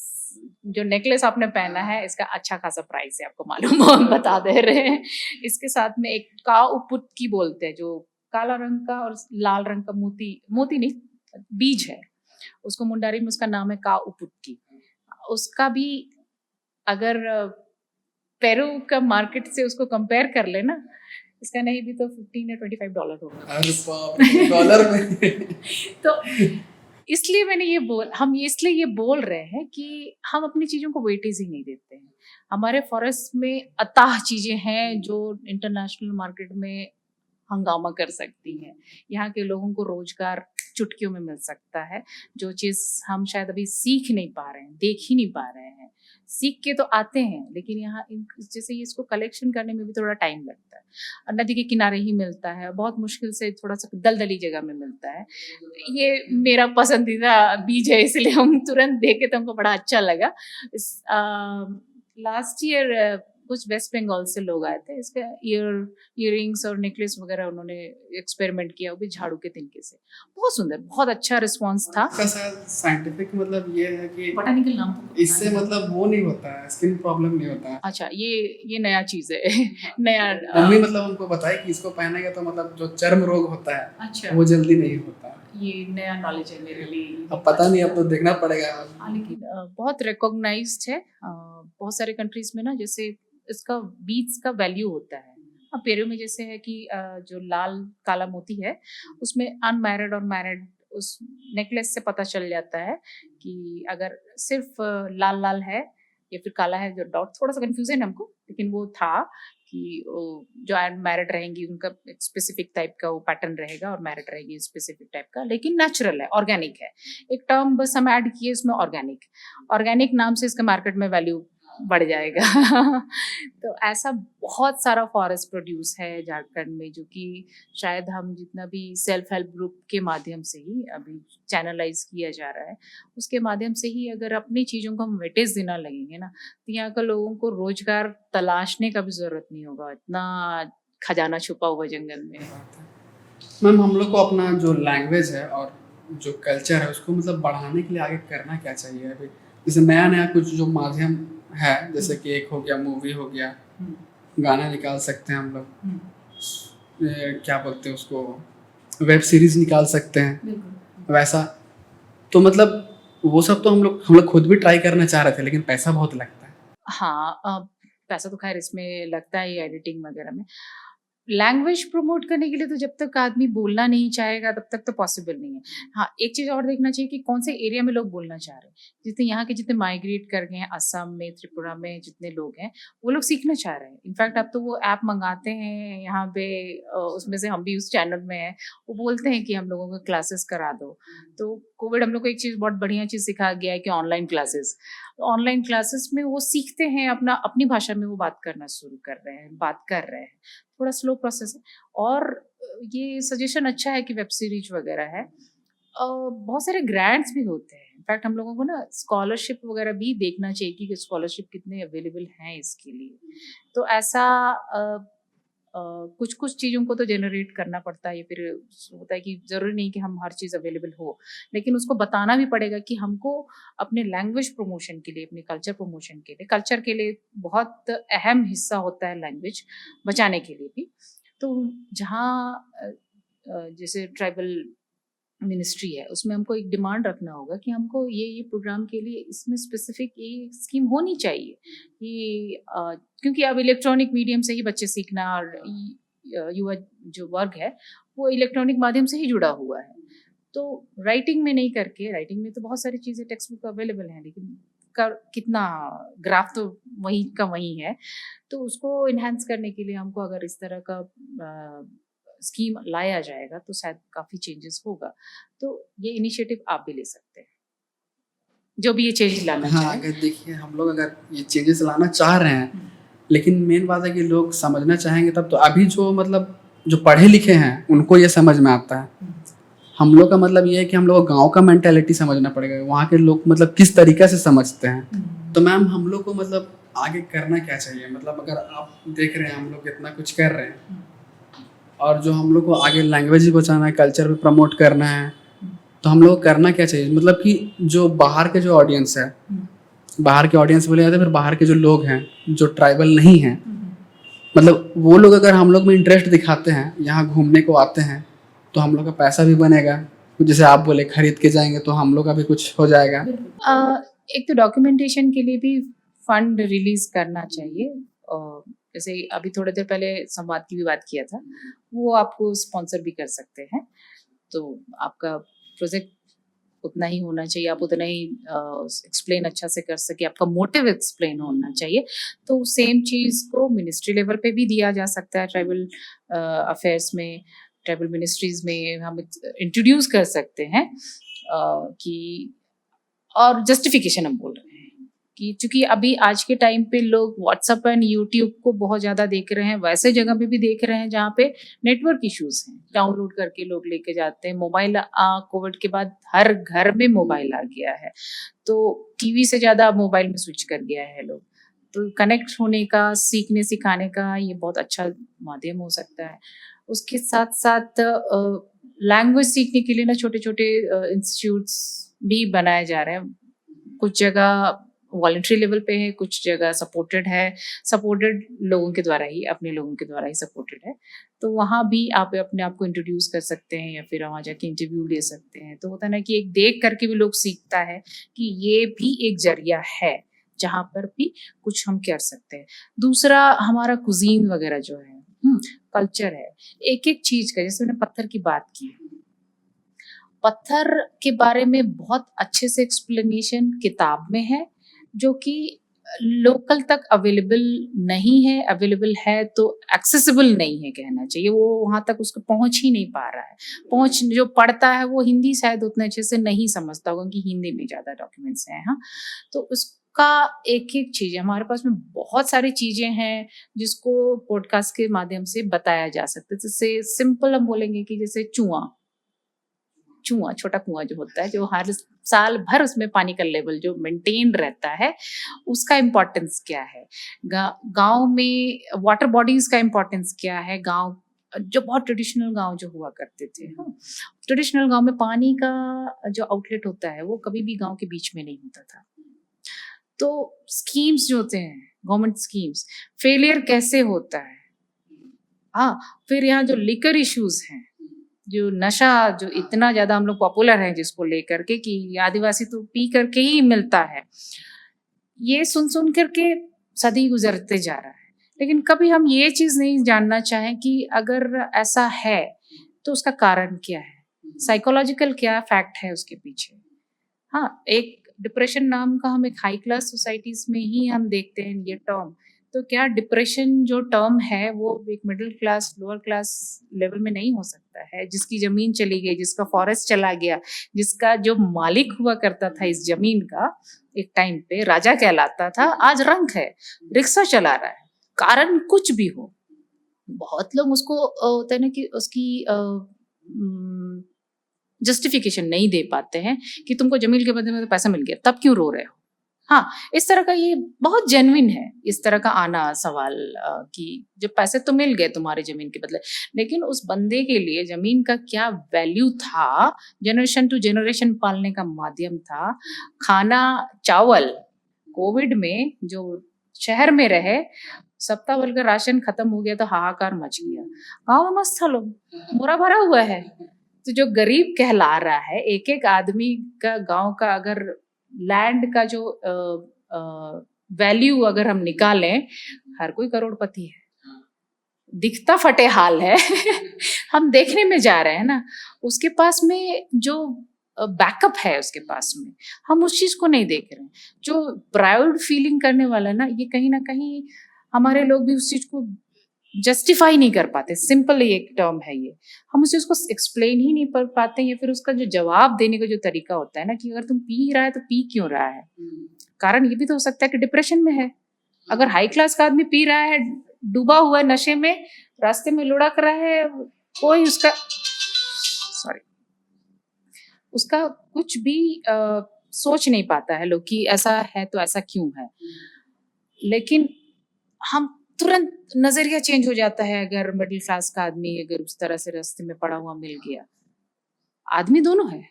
जो नेकलेस आपने पहना है इसका अच्छा खासा प्राइस है, आपको मालूम हो, हम बता दे रहे हैं। इसके साथ में एक का उपुत की बोलते हैं, जो काला रंग का और लाल रंग का मोती नहीं, बीज है, उसको मुंडारी में उसका नाम है का उपुत की। उसका भी अगर पेरू का मार्केट से उसको कंपेयर कर लेना, इसका नहीं भी तो $15 या $25 होगा। अरे बाप रे, डॉलर में तो इसलिए हम इसलिए ये बोल रहे हैं कि हम अपनी चीजों को वेटेज ही नहीं देते हैं। हमारे फॉरेस्ट में अताह चीजें हैं जो इंटरनेशनल मार्केट में हंगामा कर सकती हैं। यहाँ के लोगों को रोजगार चुटकियों में मिल सकता है, जो चीज हम शायद अभी सीख नहीं पा रहे हैं, देख ही नहीं पा रहे हैं। सीख के तो आते हैं, लेकिन यहाँ जैसे इसको कलेक्शन करने में भी थोड़ा टाइम लगता है। और नदी के किनारे ही मिलता है, बहुत मुश्किल से, थोड़ा सा दलदली जगह में मिलता है। ये मेरा पसंदीदा बीज है, इसलिए हम तुरंत देखे तो हमको बड़ा अच्छा लगा। लास्ट ईयर कुछ वेस्ट बंगाल से लोग आए थे, इसका इयरिंग्स और नेकलेस वगैरह उन्होंने एक्सपेरिमेंट किया, वो भी झाड़ू के तिनके से। बहुत सुंदर, बहुत अच्छा रिस्पॉन्स था। इसका शायद साइंटिफिक मतलब ये है कि बोटानिकल नाम तो इससे मतलब वो नहीं होता है, स्किन प्रॉब्लम नहीं होता है। अच्छा, ये नया चीज है नया मम्मी मतलब उनको बताए कि इसको पहनेंगे तो मतलब जो चर्म रोग होता है अच्छा, वो जल्दी नहीं होता। ये नया नॉलेज है मेरे लिए। अब पता नहीं, अब तो देखना पड़ेगा। हाँ, लेकिन बहुत रिकॉग्नाइज्ड है बहुत सारे कंट्रीज में ना, जैसे इसका बीड्स का वैल्यू होता है। अब पेरू में जैसे है कि जो लाल काला मोती है उसमें अनमैरिड और मैरिड उस नेकलेस से पता चल जाता है कि अगर सिर्फ लाल लाल है या फिर काला है, जो डॉट थोड़ा सा कंफ्यूजन है हमको, लेकिन वो था कि जो मैरिड रहेंगी उनका एक स्पेसिफिक टाइप का वो पैटर्न रहेगा और मैरिड रहेगी स्पेसिफिक टाइप का, लेकिन नेचुरल है, ऑर्गेनिक है। एक टर्म बस हम ऐड किए इसमें, ऑर्गेनिक नाम से इसका मार्केट में वैल्यू बढ़ जाएगा तो ऐसा बहुत सारा फॉरेस्ट प्रोड्यूस है झारखंड में, जो कि शायद हम जितना भी सेल्फ हेल्प ग्रुप के माध्यम से ही अभी चैनलाइज किया जा रहा है, उसके माध्यम से ही अगर अपनी चीज़ों को हम वेटेज देना लगेंगे ना, तो यहाँ का लोगों को रोजगार तलाशने का भी जरूरत नहीं होगा, इतना खजाना छुपा हुआ जंगल में। मैम हम लोग को अपना जो लैंग्वेज है और जो कल्चर है उसको मतलब बढ़ाने के लिए आगे करना क्या चाहिए अभी? जैसे नया नया कुछ जो माध्यम है, जैसे कि एक हो गया मूवी हो गया, गाना निकाल सकते हैं हम लोग, क्या बोलते हैं उसको, वेब सीरीज निकाल सकते हैं वैसा। तो मतलब वो सब तो हम लोग खुद भी ट्राई करना चाह रहे थे, लेकिन पैसा बहुत लगता है। हाँ, पैसा तो खैर इसमें लगता है एडिटिंग वगैरह में। लैंग्वेज प्रमोट करने के लिए तो जब तक आदमी बोलना नहीं चाहेगा तब तक तो पॉसिबल नहीं है। हाँ, एक चीज़ और देखना चाहिए कि कौन से एरिया में लोग बोलना चाह रहे हैं। जितने यहाँ के जितने माइग्रेट कर गए हैं असम में, त्रिपुरा में जितने लोग हैं, वो लोग सीखना चाह रहे हैं। इनफैक्ट अब तो वो ऐप मंगाते हैं यहाँ पे, उसमें से हम भी उस चैनल में हैं, वो बोलते हैं कि हम लोगों को क्लासेस करा दो। तो कोविड हम लोग को एक चीज़, बहुत बढ़िया चीज़ सिखा गया है कि ऑनलाइन क्लासेस में वो सीखते हैं, अपनी भाषा में वो बात करना शुरू कर रहे हैं। थोड़ा स्लो प्रोसेस है। और ये सजेशन अच्छा है कि वेब सीरीज वगैरह है। बहुत सारे ग्रांट्स भी होते हैं। इनफैक्ट हम लोगों को ना स्कॉलरशिप वगैरह भी देखना चाहिए कि स्कॉलरशिप कितने अवेलेबल हैं इसके लिए। तो ऐसा कुछ कुछ चीज़ों को तो जनरेट करना पड़ता है, या फिर होता है कि ज़रूरी नहीं कि हम हर चीज़ अवेलेबल हो, लेकिन उसको बताना भी पड़ेगा कि हमको अपने लैंग्वेज प्रमोशन के लिए, अपने कल्चर प्रमोशन के लिए, कल्चर के लिए बहुत अहम हिस्सा होता है लैंग्वेज बचाने के लिए भी। तो जहाँ जैसे ट्राइबल मिनिस्ट्री है, उसमें हमको एक डिमांड रखना होगा कि हमको ये प्रोग्राम के लिए इसमें स्पेसिफिक ये स्कीम होनी चाहिए कि क्योंकि अब इलेक्ट्रॉनिक मीडियम से ही बच्चे सीखना, और युवा जो वर्ग है वो इलेक्ट्रॉनिक माध्यम से ही जुड़ा हुआ है। तो राइटिंग में नहीं करके, राइटिंग में तो बहुत सारी चीज़ें टेक्स्ट बुक अवेलेबल हैं, लेकिन कितना ग्राफ तो वहीं का वहीं है। तो उसको इन्हांस करने के लिए हमको अगर इस तरह का स्कीम लाया जाएगा तो शायद काफ़ी चेंजेस होगा। तो ये इनिशिएटिव आप भी ले सकते हैं, जो भी ये चेंज लाना हाँ, चाहे। अगर देखिए हम लोग अगर ये चेंजेस लाना चाह रहे हैं, लेकिन मेन बात है कि लोग समझना चाहेंगे तब तो। अभी जो मतलब जो पढ़े लिखे हैं उनको ये समझ में आता है। हम लोग का मतलब ये है कि हम लोग को गाँव का मेंटेलिटी समझना पड़ेगा, वहाँ के लोग मतलब किस तरीक़े से समझते हैं। तो मैम हम लोग को मतलब आगे करना क्या चाहिए? मतलब अगर आप देख रहे हैं हम लोग इतना कुछ कर रहे हैं, और जो हम लोग को आगे लैंग्वेज ही बचाना है, कल्चर भी प्रमोट करना है, तो हम लोग को करना क्या चाहिए? मतलब कि जो बाहर के जो ऑडियंस है, बाहर के ऑडियंस बोले जाते हैं, फिर बाहर के जो लोग हैं जो ट्राइबल नहीं हैं, मतलब वो लोग अगर हम लोग में इंटरेस्ट दिखाते हैं, यहाँ घूमने को आते हैं, तो हम लोग का पैसा भी बनेगा। जैसे आप बोले खरीद के जाएंगे तो हम लोग का भी कुछ हो जाएगा। एक तो डॉक्यूमेंटेशन के लिए भी फंड रिलीज करना चाहिए। जैसे अभी थोड़ी देर पहले संवाद की भी बात किया था, वो आपको स्पॉन्सर भी कर सकते हैं। तो आपका प्रोजेक्ट उतना ही होना चाहिए, आप उतना ही एक्सप्लेन अच्छा से कर सके, आपका मोटिव एक्सप्लेन होना चाहिए। तो सेम चीज़ को मिनिस्ट्री लेवल पे भी दिया जा सकता है, ट्राइबल अफेयर्स में, ट्राइबल मिनिस्ट्रीज में हम इंट्रोड्यूस कर सकते हैं कि, और जस्टिफिकेशन हम बोल रहे हैं कि चूंकि अभी आज के टाइम पे लोग व्हाट्सएप एंड यूट्यूब को बहुत ज़्यादा देख रहे हैं, वैसे जगह पे भी देख रहे हैं जहाँ पे नेटवर्क इश्यूज हैं, डाउनलोड करके लोग लेके जाते हैं। मोबाइल कोविड के बाद हर घर में मोबाइल आ गया है, तो टीवी से ज़्यादा मोबाइल में स्विच कर गया है लोग। तो कनेक्ट होने का, सीखने सिखाने का ये बहुत अच्छा माध्यम हो सकता है। उसके साथ साथ लैंग्वेज सीखने के लिए ना छोटे-छोटे इंस्टीट्यूट्स भी बनाए जा रहे हैं। कुछ जगह वॉलंटरी लेवल पे है, कुछ जगह सपोर्टेड है, सपोर्टेड लोगों के द्वारा ही, अपने लोगों के द्वारा ही सपोर्टेड है। तो वहाँ भी आप अपने आप को इंट्रोड्यूस कर सकते हैं या फिर वहाँ जाके इंटरव्यू ले सकते हैं। तो होता है ना कि एक देख करके भी लोग सीखता है कि ये भी एक ज़रिया है, जहाँ पर भी कुछ हम कर सकते हैं। दूसरा हमारा कुज़ीन वगैरह जो है, कल्चर है, एक-एक चीज़ का, जैसे मैंने पत्थर की बात की। पत्थर के बारे में बहुत अच्छे से एक्सप्लेनेशन किताब में है, जो कि लोकल तक अवेलेबल नहीं है, अवेलेबल है तो एक्सेसिबल नहीं है कहना चाहिए, वो वहाँ तक उसको पहुँच ही नहीं पा रहा है। पहुँच जो पढ़ता है वो हिंदी शायद उतने अच्छे से नहीं समझता होगा, क्योंकि हिंदी में ज़्यादा डॉक्यूमेंट्स हैं, हाँ। तो उसका एक-एक चीज़ है, हमारे पास में बहुत सारी चीज़ें हैं जिसको पॉडकास्ट के माध्यम से बताया जा सकता है। जैसे सिंपल हम बोलेंगे कि जैसे चूहा, छोटा कुआँ जो होता है, जो हर साल भर उसमें पानी का लेवल जो मेंटेन रहता है, उसका इम्पोर्टेंस क्या है? गाँव में वाटर बॉडीज़ का इम्पोर्टेंस क्या है? गाँव जो बहुत ट्रेडिशनल गाँव जो हुआ करते थे, हाँ, ट्रेडिशनल गाँव में पानी का जो आउटलेट होता है, वो कभी भी गाँव के बीच में नहीं होता था। तो स्कीम्स जो होते हैं, गवर्नमेंट स्कीम्स, फेलियर कैसे होता है? हाँ, फिर यहाँ जो लिकर इश्यूज़ हैं, जो नशा जो इतना ज़्यादा हम लोग पॉपुलर हैं जिसको लेकर के कि आदिवासी तो पी करके ही मिलता है। ये सुन-सुन कर के सदी गुज़रते जा रहा है। लेकिन कभी हम ये चीज़ नहीं जानना चाहें कि अगर ऐसा है, तो उसका कारण क्या है? साइकोलॉजिकल क्या फैक्ट है उसके पीछे? हाँ, एक डिप्रेशन नाम का हम एक हाई क्लास सोसाइटीज़ में ही हम देखते हैं ये टर्म। तो क्या डिप्रेशन जो टर्म है वो एक middle class, lower class level में नहीं हो सकता है? जिसकी ज़मीन चली गई, जिसका फॉरेस्ट चला गया, जिसका जो मालिक हुआ करता था इस ज़मीन का, एक टाइम पे राजा कहलाता था, आज रंक है, रिक्शा चला रहा है। कारण कुछ भी हो, बहुत लोग उसको होता है ना कि उसकी जस्टिफिकेशन नहीं दे पाते हैं कि तुमको ज़मीन के बदले में तो पैसा मिल गया, तब क्यों रो रहे हो? हाँ, इस तरह का ये बहुत जेन्युइन है, इस तरह का आना सवाल कि जो पैसे तो मिल गए तुम्हारी ज़मीन के बदले, लेकिन उस बंदे के लिए ज़मीन का क्या वैल्यू था, जनरेशन टू जनरेशन पालने का माध्यम था, खाना, चावल, कोविड में जो शहर में रहे, सप्ताह भर का राशन खत्म हो गया तो हाहाकार मच गया। गाँव में मस्त था लोग, बोरा भरा हुआ है। तो जो गरीब कहला रहा है, एक-एक आदमी का गाँव का अगर लैंड का जो वैल्यू अगर हम निकालें, हर कोई करोड़पति है। दिखता फटे हाल है हम देखने में जा रहे हैं ना, उसके पास में जो बैकअप है उसके पास में, हम उस चीज़ को नहीं देख रहे हैं। जो प्राउड फीलिंग करने वाला है ना, ये कहीं न कहीं हमारे लोग भी उस चीज़ को जस्टिफाई नहीं कर पाते। सिंपल एक टर्म है ये। हम उस चीज़ को एक्सप्लेन ही नहीं कर पाते, या फिर उसका जो जवाब देने का जो तरीका होता है ना कि अगर तुम पी रहा है तो पी क्यों रहा है? कारण ये भी तो हो सकता है कि डिप्रेशन में है। अगर हाई क्लास का आदमी पी रहा है, डूबा हुआ है नशे में, रास्ते में लुढ़क रहा है, कोई उसका सॉरी उसका कुछ भी सोच नहीं पाता है लोग कि ऐसा है तो ऐसा क्यों है? लेकिन हम तुरंत नज़रिया चेंज हो जाता है अगर मिडिल क्लास का आदमी अगर उस तरह से रास्ते में पड़ा हुआ मिल गया। आदमी दोनों है,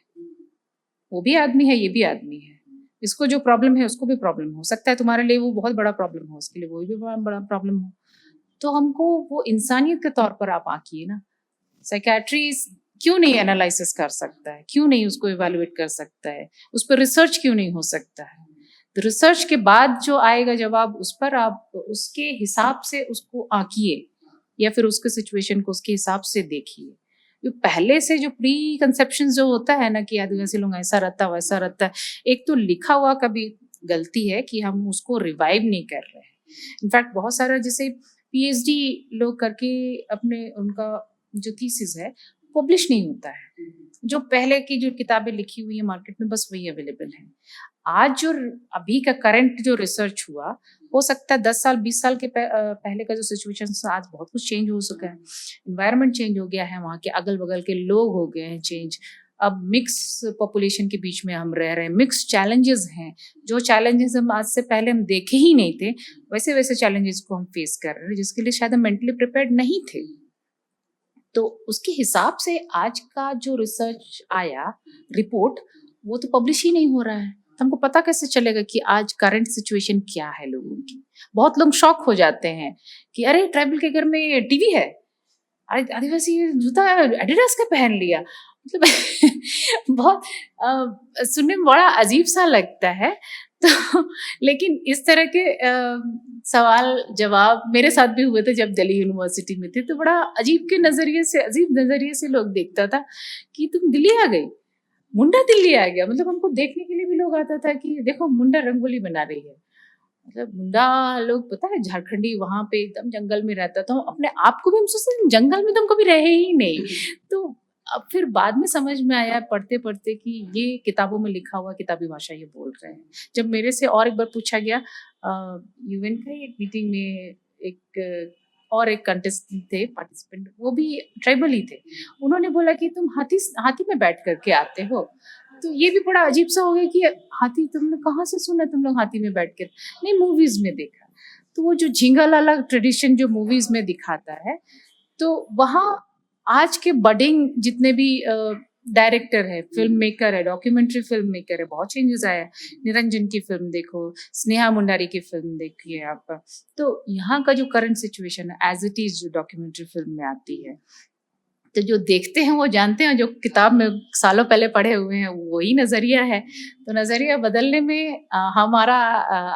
वो भी आदमी है, ये भी आदमी है। इसको जो प्रॉब्लम है उसको भी प्रॉब्लम हो सकता है, तुम्हारे लिए वो बहुत बड़ा प्रॉब्लम हो, उसके लिए वो भी बड़ा बड़ा प्रॉब्लम हो। तो हमको वो इंसानियत के तौर पर आप आँकिए ना। साइकियाट्री क्यों नहीं एनालिसिस कर सकता है? क्यों नहीं उसको इवैल्यूएट कर सकता है? उस पर रिसर्च क्यों नहीं हो सकता है? तो रिसर्च के बाद जो आएगा जवाब, उस पर आप उसके हिसाब से उसको आँकिए, या फिर उसके सिचुएशन को उसके हिसाब से देखिए। जो पहले से जो प्री कंसेप्शंस जो होता है ना कि आदिवासी लोग ऐसा रहता है, वैसा रहता है, एक तो लिखा हुआ का भी गलती है कि हम उसको रिवाइव नहीं कर रहे हैं। इनफैक्ट बहुत सारा जैसे पीएचडी लोग करके अपने उनका जो थीसिस है पब्लिश नहीं होता है। जो पहले की जो किताबें लिखी हुई है मार्केट में बस वही अवेलेबल है। आज जो अभी का करंट जो रिसर्च हुआ, हो सकता है 10 साल 20 साल के पहले का जो सिचुएशन था, आज बहुत कुछ चेंज हो चुका है। एनवायरनमेंट चेंज हो गया है, वहाँ के अगल-बगल के लोग हो गए हैं चेंज, अब मिक्स पॉपुलेशन के बीच में हम रह रहे हैं, मिक्स चैलेंजेस हैं, जो चैलेंजेस हम आज से पहले हम देखे ही नहीं थे, वैसे वैसे चैलेंजेस को हम फेस कर रहे हैं, जिसके लिए शायद हम मेंटली प्रिपेयर्ड नहीं थे। तो उसके हिसाब से आज का जो रिसर्च आया रिपोर्ट, वो तो पब्लिश ही नहीं हो रहा है, तो हमको पता कैसे चलेगा कि आज करंट सिचुएशन क्या है लोगों की। बहुत लोग शॉक हो जाते हैं कि अरे ट्राइबल के घर में टीवी है, अरे आदिवासी जूता एडिडास का पहन लिया, मतलब बहुत सुनने में बड़ा अजीब सा लगता है। तो लेकिन इस तरह के सवाल जवाब मेरे साथ भी हुए थे जब दिल्ली यूनिवर्सिटी में थे, तो बड़ा अजीब नजरिए से लोग देखता था कि तुम दिल्ली आ गई, मुंडा दिल्ली आ गया। मतलब हमको देखने के लिए भी लोग आता था कि देखो मुंडा रंगोली बना रही है। मतलब मुंडा लोग पता है झारखंडी वहां पे एकदम जंगल में रहता था, अपने आप को भी हम सोचते जंगल में तो हम कभी रहे ही नहीं। तो अब फिर बाद में समझ में आया पढ़ते पढ़ते कि ये किताबों में लिखा हुआ किताबी भाषा ये बोल रहे हैं। जब मेरे से और एक बार पूछा गया यूएन का एक मीटिंग में, और एक कंटेस्टेंट थे पार्टिसिपेंट, वो भी ट्राइबल ही थे, उन्होंने बोला कि तुम हाथी में बैठ करके आते हो। तो ये भी बड़ा अजीब सा हो गया कि हाथी तुमने कहाँ से सुना, तुम लोग हाथी में बैठ कर? नहीं, मूवीज में देखा। तो वो जो झिंगा लाला ट्रेडिशन जो मूवीज में दिखाता है, तो वहाँ आज के बडिंग जितने भी डायरेक्टर है, फिल्म मेकर है, डॉक्यूमेंट्री फिल्म मेकर है, बहुत चेंजेस आया है। निरंजन की फिल्म देखो, स्नेहा मुंडारी की फिल्म देखिए आप, तो यहाँ का जो करंट सिचुएशन है एज इट इज जो डॉक्यूमेंट्री फिल्म में आती है, तो जो देखते हैं वो जानते हैं, जो किताब में सालों पहले पढ़े हुए हैं वही नजरिया है। तो नजरिया बदलने में हमारा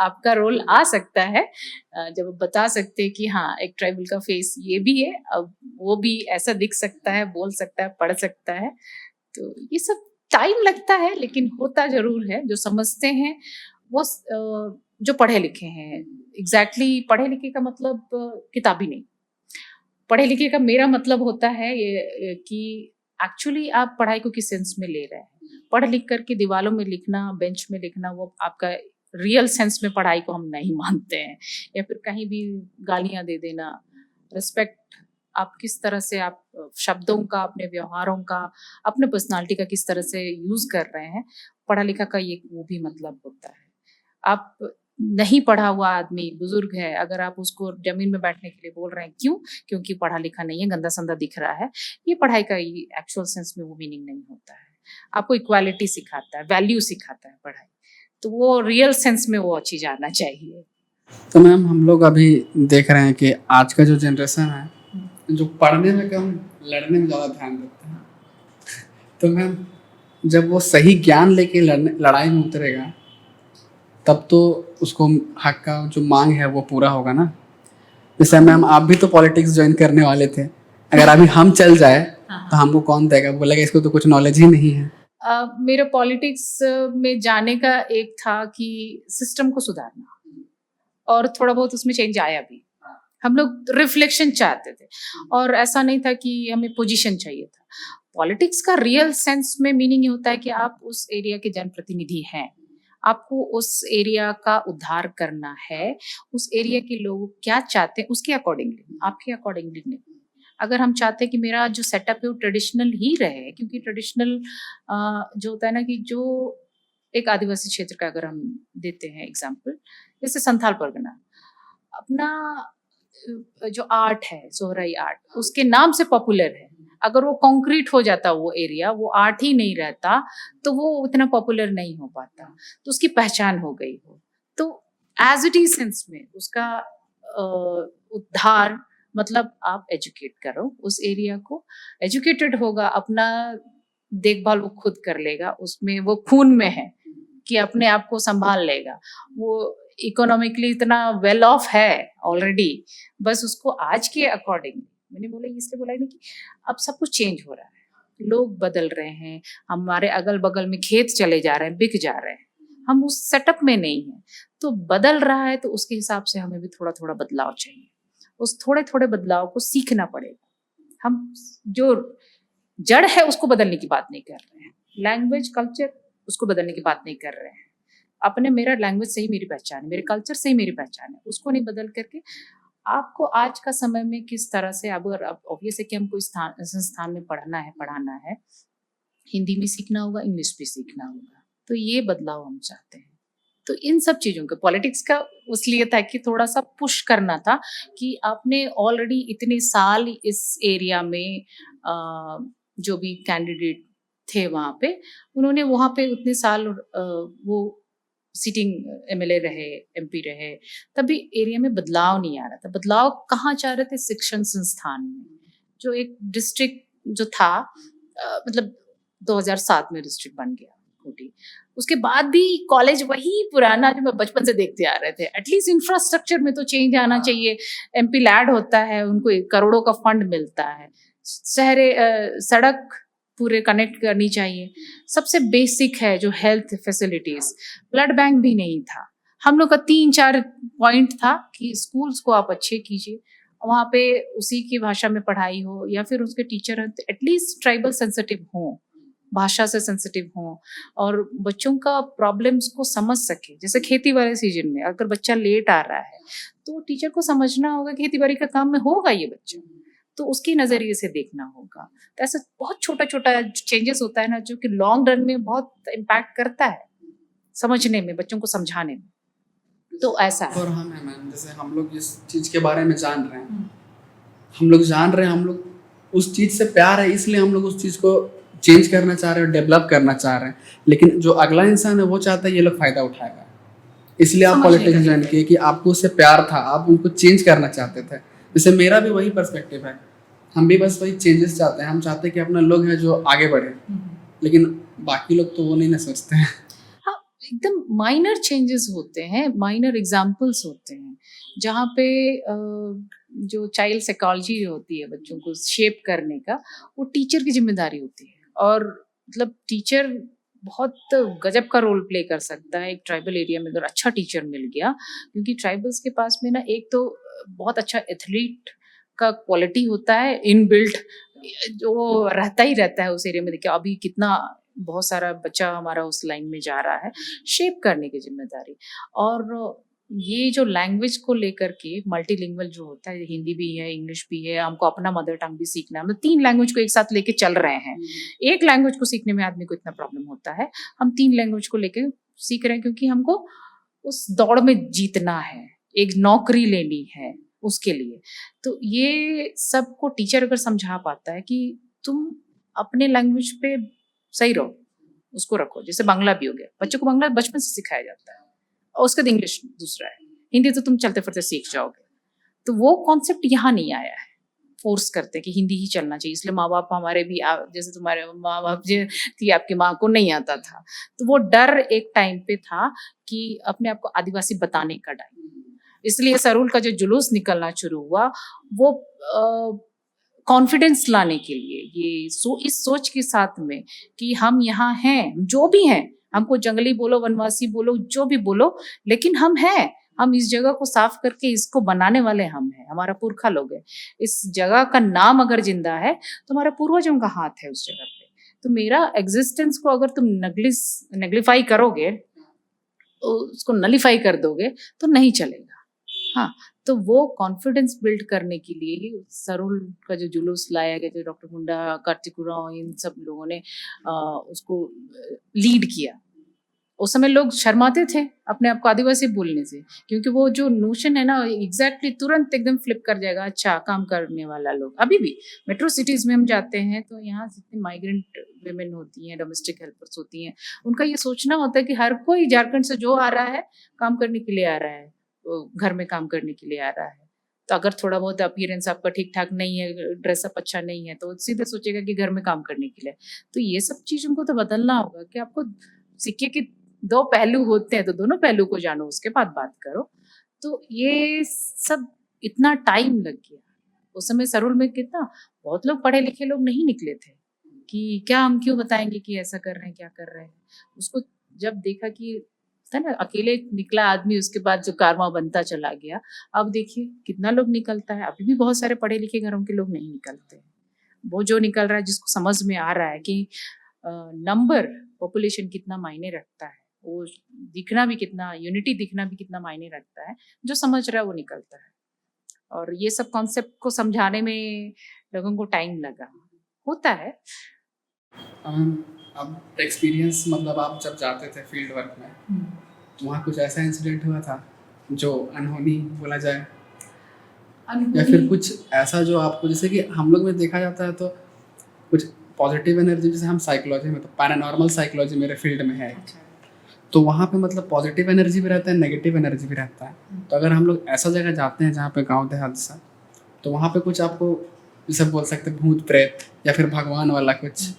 आपका रोल आ सकता है, जब बता सकते हैं कि हाँ एक ट्राइबल का फेस ये भी है, अब वो भी ऐसा दिख सकता है, बोल सकता है, पढ़ सकता है। तो ये सब टाइम लगता है, लेकिन होता जरूर है। जो समझते हैं वो जो पढ़े लिखे हैं, एग्जैक्टली पढ़े लिखे का मतलब किताबी नहीं, पढ़े लिखे का मेरा मतलब होता है ये कि एक्चुअली आप पढ़ाई को किस सेंस में ले रहे हैं। पढ़ लिख करके दीवालों में लिखना, बेंच में लिखना, वो आपका रियल सेंस में पढ़ाई को हम नहीं मानते हैं। या फिर कहीं भी गालियां दे देना, रिस्पेक्ट आप किस तरह से आप शब्दों का, अपने व्यवहारों का, अपने पर्सनालिटी का किस तरह से यूज कर रहे हैं, पढ़ा लिखा का ये वो भी मतलब होता है। आप नहीं पढ़ा हुआ आदमी बुजुर्ग है, अगर आप उसको जमीन में बैठने के लिए बोल रहे हैं, क्यों? क्योंकि पढ़ा लिखा नहीं है, गंदा संदा दिख रहा है, ये पढ़ाई का एक्चुअल सेंस में वो मीनिंग नहीं होता है। आपको इक्वालिटी सिखाता है, वैल्यू सिखाता है पढ़ाई, तो वो रियल सेंस में वो चीज आना चाहिए। तो मैम हम लोग अभी देख रहे हैं कि आज का जो जनरेशन है, जो पढ़ने में कम लड़ने में ज़्यादा ध्यान देता है, तो मैम जब वो सही ज्ञान लेके लड़ाई में उतरेगा, तब तो उसको हक का जो मांग है वो पूरा होगा ना। जैसे मैम आप भी तो पॉलिटिक्स ज्वाइन करने वाले थे, अगर अभी हम चल जाए तो हमको कौन देगा? बोलेगा इसको तो कुछ नॉलेज ही नहीं है। मेरा पॉलिटिक्स में जाने का एक था कि सिस्टम को सुधारना, और थोड़ा बहुत उसमें चेंज आया भी। हम लोग रिफ्लेक्शन चाहते थे, और ऐसा नहीं था कि हमें पोजीशन चाहिए था। पॉलिटिक्स का रियल सेंस में मीनिंग ये होता है कि आप उस एरिया के जनप्रतिनिधि हैं, आपको उस एरिया का उद्धार करना है, उस एरिया के लोग क्या चाहते हैं उसके अकॉर्डिंगली, आपके अकॉर्डिंगली नहीं। अगर हम चाहते हैं कि मेरा जो सेटअप है वो ट्रेडिशनल ही रहे, क्योंकि ट्रेडिशनल जो होता है ना कि जो एक आदिवासी क्षेत्र का अगर हम देते हैं एग्जाम्पल, जैसे संथाल परगना, अपना जो आर्ट है सोहराई आर्ट, उसके नाम से पॉपुलर है। अगर वो कंक्रीट हो जाता वो एरिया, वो आर्ट ही नहीं रहता, तो वो उतना पॉपुलर नहीं हो पाता, तो उसकी पहचान हो गई हो। तो एज इट इज सेंस में उसका उद्धार मतलब आप एजुकेट करो उस एरिया को, एजुकेटेड होगा, अपना देखभाल वो खुद कर लेगा, उसमें वो खून में है कि अपने आप को संभाल लेगा, वो इकोनॉमिकली इतना वेल ऑफ है ऑलरेडी, बस उसको आज के अकॉर्डिंग, मैंने बोला इसलिए बोला नहीं कि अब सब कुछ चेंज हो रहा है, लोग बदल रहे हैं, हमारे अगल बगल में खेत चले जा रहे हैं, बिक जा रहे हैं, हम उस सेटअप में नहीं है, तो बदल रहा है, तो उसके हिसाब से हमें भी थोड़ा थोड़ा बदलाव चाहिए। उस थोड़े थोड़े बदलाव को सीखना पड़ेगा। हम जो जड़ है उसको बदलने की बात नहीं कर रहे हैं, लैंग्वेज कल्चर उसको बदलने की बात नहीं कर रहे हैं, अपने मेरा लैंग्वेज से ही मेरी पहचान है, मेरे कल्चर से ही मेरी पहचान है, उसको नहीं बदल करके आपको आज का समय में किस तरह से, अब ऑब्वियस है कि हमको संस्थान में पढ़ाना है, हिंदी भी सीखना होगा, इंग्लिश भी सीखना होगा। तो ये बदलाव हम चाहते हैं। तो इन सब चीज़ों का पॉलिटिक्स का इसलिए था कि थोड़ा सा पुश करना था कि आपने ऑलरेडी इतने साल इस एरिया में जो भी कैंडिडेट थे वहाँ पे, उन्होंने वहाँ पे उतने साल वो सिटिंग एमएलए रहे, एमपी रहे, तभी एरिया में बदलाव नहीं आ रहा था। बदलाव कहाँ चाह रहे थे? शिक्षण संस्थान में। जो एक डिस्ट्रिक्ट जो था मतलब 2007 में डिस्ट्रिक्ट बन गया कोटी। उसके बाद भी कॉलेज वही पुराना जो मैं बचपन से देखते आ रहे थे। एटलीस्ट इंफ्रास्ट्रक्चर में तो चेंज आना चाहिए। एमपी लैड होता है, उनको करोड़ों का फंड मिलता है। सड़क पूरे कनेक्ट करनी चाहिए। सबसे बेसिक है जो हेल्थ फैसिलिटीज। ब्लड बैंक भी नहीं था। हम लोग का 3-4 पॉइंट था कि स्कूल्स को आप अच्छे कीजिए, वहाँ पे उसी की भाषा में पढ़ाई हो, या फिर उसके टीचर एटलीस्ट ट्राइबल सेंसिटिव हो, भाषा से सेंसिटिव हो, और बच्चों का प्रॉब्लम्स को समझ सके। जैसे खेती वाले सीजन में अगर बच्चा लेट आ रहा है तो टीचर को समझना होगा कि खेती बाड़ी का काम में होगा ये बच्चा, तो उसके नजरिए से देखना होगा। तो ऐसा बहुत छोटा छोटा चेंजेस होता है ना, जो कि लॉन्ग रन में बहुत इम्पैक्ट करता है समझने में, बच्चों को समझाने में। तो ऐसा है। और हम है मैम, जैसे हम लोग जिस चीज़ के बारे में जान रहे हैं, हम लोग जान रहे हैं, हम लोग उस चीज़ से प्यार है, इसलिए हम लोग उस चीज़ को चेंज करना चाह रहे हैं, डेवलप करना चाह रहे हैं। लेकिन जो अगला इंसान है वो चाहता है ये लोग फ़ायदा उठाएगा, इसलिए आप पॉलिटिक्स ज्वाइन किए कि आपको उससे प्यार था, आप उनको चेंज करना चाहते थे। जैसे मेरा भी वही पर्सपेक्टिव है, हम भी बस वही चेंजेस चाहते हैं। हम चाहते हैं कि अपना लोग है जो आगे बढ़े, लेकिन बाकी लोग तो वो नहीं ना सोचते हैं। हाँ, एकदम माइनर चेंजेस होते हैं, माइनर एग्जाम्पल्स होते हैं, जहाँ पे जो चाइल्ड साइकोलॉजी होती है बच्चों को शेप करने का, वो टीचर की जिम्मेदारी होती है। और मतलब टीचर बहुत गजब का रोल प्ले कर सकता है एक ट्राइबल एरिया में, अगर अच्छा टीचर मिल गया। क्योंकि ट्राइबल्स के पास में ना एक तो बहुत अच्छा एथलीट का क्वालिटी होता है इनबिल्ट, जो रहता ही रहता है उस एरिया में। देखिए अभी कितना बहुत सारा बच्चा हमारा उस लाइन में जा रहा है, शेप करने की जिम्मेदारी। और ये जो लैंग्वेज को लेकर के मल्टीलिंगुअल जो होता है, हिंदी भी है, इंग्लिश भी है, हमको अपना मदर टंग भी सीखना है, हम 3 लैंग्वेज को एक साथ लेके चल रहे हैं। एक लैंग्वेज को सीखने में आदमी को इतना प्रॉब्लम होता है, हम 3 लैंग्वेज को लेके सीख रहे हैं, क्योंकि हमको उस दौड़ में जीतना है, एक नौकरी लेनी है उसके लिए। तो ये सबको टीचर अगर समझा पाता है कि तुम अपने लैंग्वेज पे सही रहो, उसको रखो। जैसे बांग्ला भी हो गया, बच्चों को बांग्ला बचपन से सिखाया जाता है, और उसके बाद इंग्लिश दूसरा है, हिंदी तो तुम चलते फिरते सीख जाओगे। तो वो कॉन्सेप्ट यहाँ नहीं आया है, फोर्स करते कि हिंदी ही चलना चाहिए। इसलिए माँ बाप हमारे भी जैसे तुम्हारे माँ बाप जो थी, आपकी माँ को नहीं आता था, तो वो डर एक टाइम पे था कि अपने आप को आदिवासी बताने का डर। इसलिए सरूल का जो जुलूस निकलना शुरू हुआ, वो कॉन्फिडेंस लाने के लिए, ये इस सोच के साथ में कि हम यहाँ हैं, जो भी हैं, हमको जंगली बोलो, वनवासी बोलो, जो भी बोलो, लेकिन हम हैं। हम इस जगह को साफ करके इसको बनाने वाले हम हैं, हमारा पुरखा लोग हैं। इस जगह का नाम अगर जिंदा है तो हमारा पूर्वजों का हाथ है उस जगह पे। तो मेरा एग्जिस्टेंस को अगर तुम नेग्लिफाई करोगे, उसको नलीफाई कर दोगे, तो नहीं चलेगा। हाँ, तो वो कॉन्फिडेंस बिल्ड करने के लिए ही सरूल का जो जुलूस लाया गया, जो डॉक्टर मुंडा, कार्तिक उरांव, इन सब लोगों ने उसको लीड किया। उस समय लोग शर्माते थे अपने आप को आदिवासी बोलने से, क्योंकि वो जो नोशन है ना, एग्जैक्टली तुरंत एकदम फ्लिप कर जाएगा। अच्छा, काम करने वाला लोग अभी भी मेट्रो सिटीज में हम जाते हैं तो यहाँ जितनी माइग्रेंट वेमेन होती हैं, डोमेस्टिक हेल्पर्स होती हैं, उनका ये सोचना होता है कि हर कोई झारखंड से जो आ रहा है काम करने के लिए आ रहा है, घर में काम करने के लिए आ रहा है। तो अगर थोड़ा बहुत अपीयरेंस आपका ठीक ठाक नहीं है, ड्रेसअप अच्छा नहीं है, तो सीधे सोचेगा कि घर में काम करने के लिए। तो ये सब चीजों को तो बदलना होगा कि आपको सिक्के के 2 पहलू होते हैं, तो दोनों पहलू को जानो, उसके बाद बात करो। तो ये सब इतना टाइम लग गया। उस समय सरूल में कितना बहुत लोग पढ़े लिखे लोग नहीं निकले थे कि क्या हम क्यों बताएंगे कि ऐसा कर रहे हैं, क्या कर रहे हैं। उसको जब देखा कि था ना, अकेले निकला आदमी, उसके बाद जो कारवां बनता चला गया। अब देखिए कितना लोग निकलता है। अभी भी बहुत सारे पढ़े लिखे घरों के लोग नहीं निकलते। वो जो निकल रहा है, जिसको समझ में आ रहा है कि नंबर, पॉपुलेशन कितना मायने रखता है, वो दिखना भी कितना, यूनिटी दिखना भी कितना मायने रखता है, जो समझ रहा है वो निकलता है। और ये सब कॉन्सेप्ट को समझाने में लोगों को टाइम लगा, होता है। अब एक्सपीरियंस मतलब आप जब जाते थे फील्ड वर्क में तो वहाँ कुछ ऐसा इंसिडेंट हुआ था जो अनहोनी बोला जाए, या फिर कुछ ऐसा जो आपको, जैसे कि हम लोग में देखा जाता है तो कुछ पॉजिटिव एनर्जी, जैसे हम साइकोलॉजी में, तो पैरानॉर्मल साइकोलॉजी मेरे फील्ड में है, तो वहाँ पे मतलब पॉजिटिव एनर्जी भी रहता है, नेगेटिव एनर्जी भी रहता है। तो अगर हम लोग ऐसा जगह जाते हैं जहाँ पे गांव देहात सा, तो वहाँ पे कुछ आपको जैसे बोल सकते हैं भूत प्रेत या फिर भगवान वाला कुछ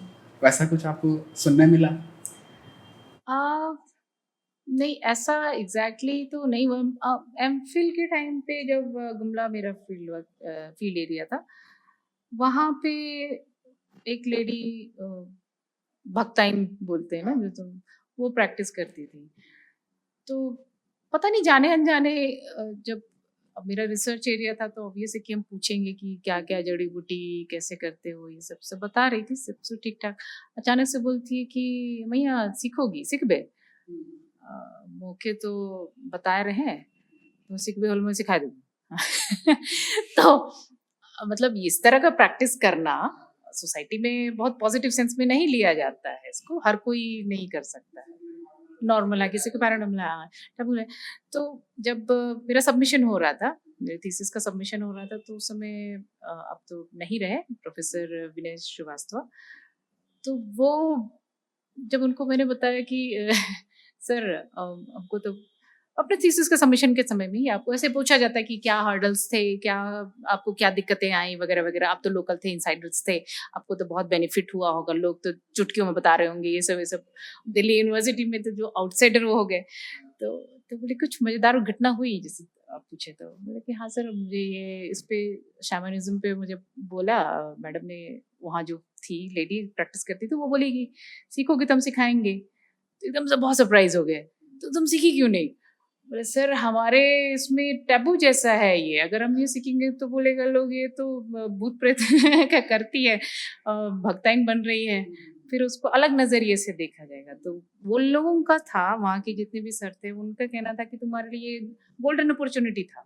वैसा कुछ आपको सुनने मिला? आ, नहीं, ऐसा एग्जैक्टली तो नहीं हुआ। एम फिल के टाइम पे जब गुमला मेरा फील्ड एरिया था, वहाँ पे एक लेडी, भक्ताइन बोलते हैं ना जो तुम, वो प्रैक्टिस करती थी। तो पता नहीं जाने अनजाने, जब अब मेरा रिसर्च एरिया था तो ऑब्वियस है कि हम पूछेंगे कि क्या क्या जड़ी बूटी कैसे करते हो, ये सब बता रही थी, सब ठीक ठाक। अचानक से बोलती है कि मैया सीखोगी, सीख बे। मौके तो बता रहे हैं तो सीख बे होल में सिखा दूंगी। तो मतलब इस तरह का प्रैक्टिस करना सोसाइटी में बहुत पॉजिटिव सेंस में नहीं लिया जाता है, इसको हर कोई नहीं कर सकता है। नॉर्मल है, किसी को पैरानॉर्मल है, टैबू है। तो जब मेरा सबमिशन हो रहा था, मेरे थीसिस का सबमिशन हो रहा था, तो उस समय अब तो नहीं रहे प्रोफेसर विनय श्रीवास्तव। तो वो जब उनको मैंने बताया कि सर हमको तो अपने थीसिस के सबमिशन के समय में ही आपको ऐसे पूछा जाता है कि क्या हर्डल्स थे, क्या आपको क्या दिक्कतें आई वगैरह वगैरह, आप तो लोकल थे, इनसाइडर्स थे, आपको तो बहुत बेनिफिट हुआ होगा, लोग तो चुटकियों में बता रहे होंगे, ये सब दिल्ली यूनिवर्सिटी में तो जो आउटसाइडर वो हो गए। तो बोले कुछ मजेदार घटना हुई जैसे आप पूछे, तो बोले कि हाँ सर, मुझे ये इस पे शैमनिज्म पे मुझे बोला मैडम ने, वहाँ जो थी लेडी प्रैक्टिस करती थी, वो बोली कि सीखोगे तो हम सिखाएंगे। तो एकदम से बहुत सरप्राइज हो गए, तो तुम सीखी क्यों नहीं? बोले सर हमारे इसमें टैबू जैसा है ये, अगर हम ये सीखेंगे तो बोलेगा लोग ये तो भूत प्रेत क्या करती है, भक्ताइन बन रही है, फिर उसको अलग नजरिए से देखा जाएगा। तो वो लोगों का था, वहाँ के जितने भी सर थे उनका कहना था कि तुम्हारे लिए गोल्डन अपॉर्चुनिटी था,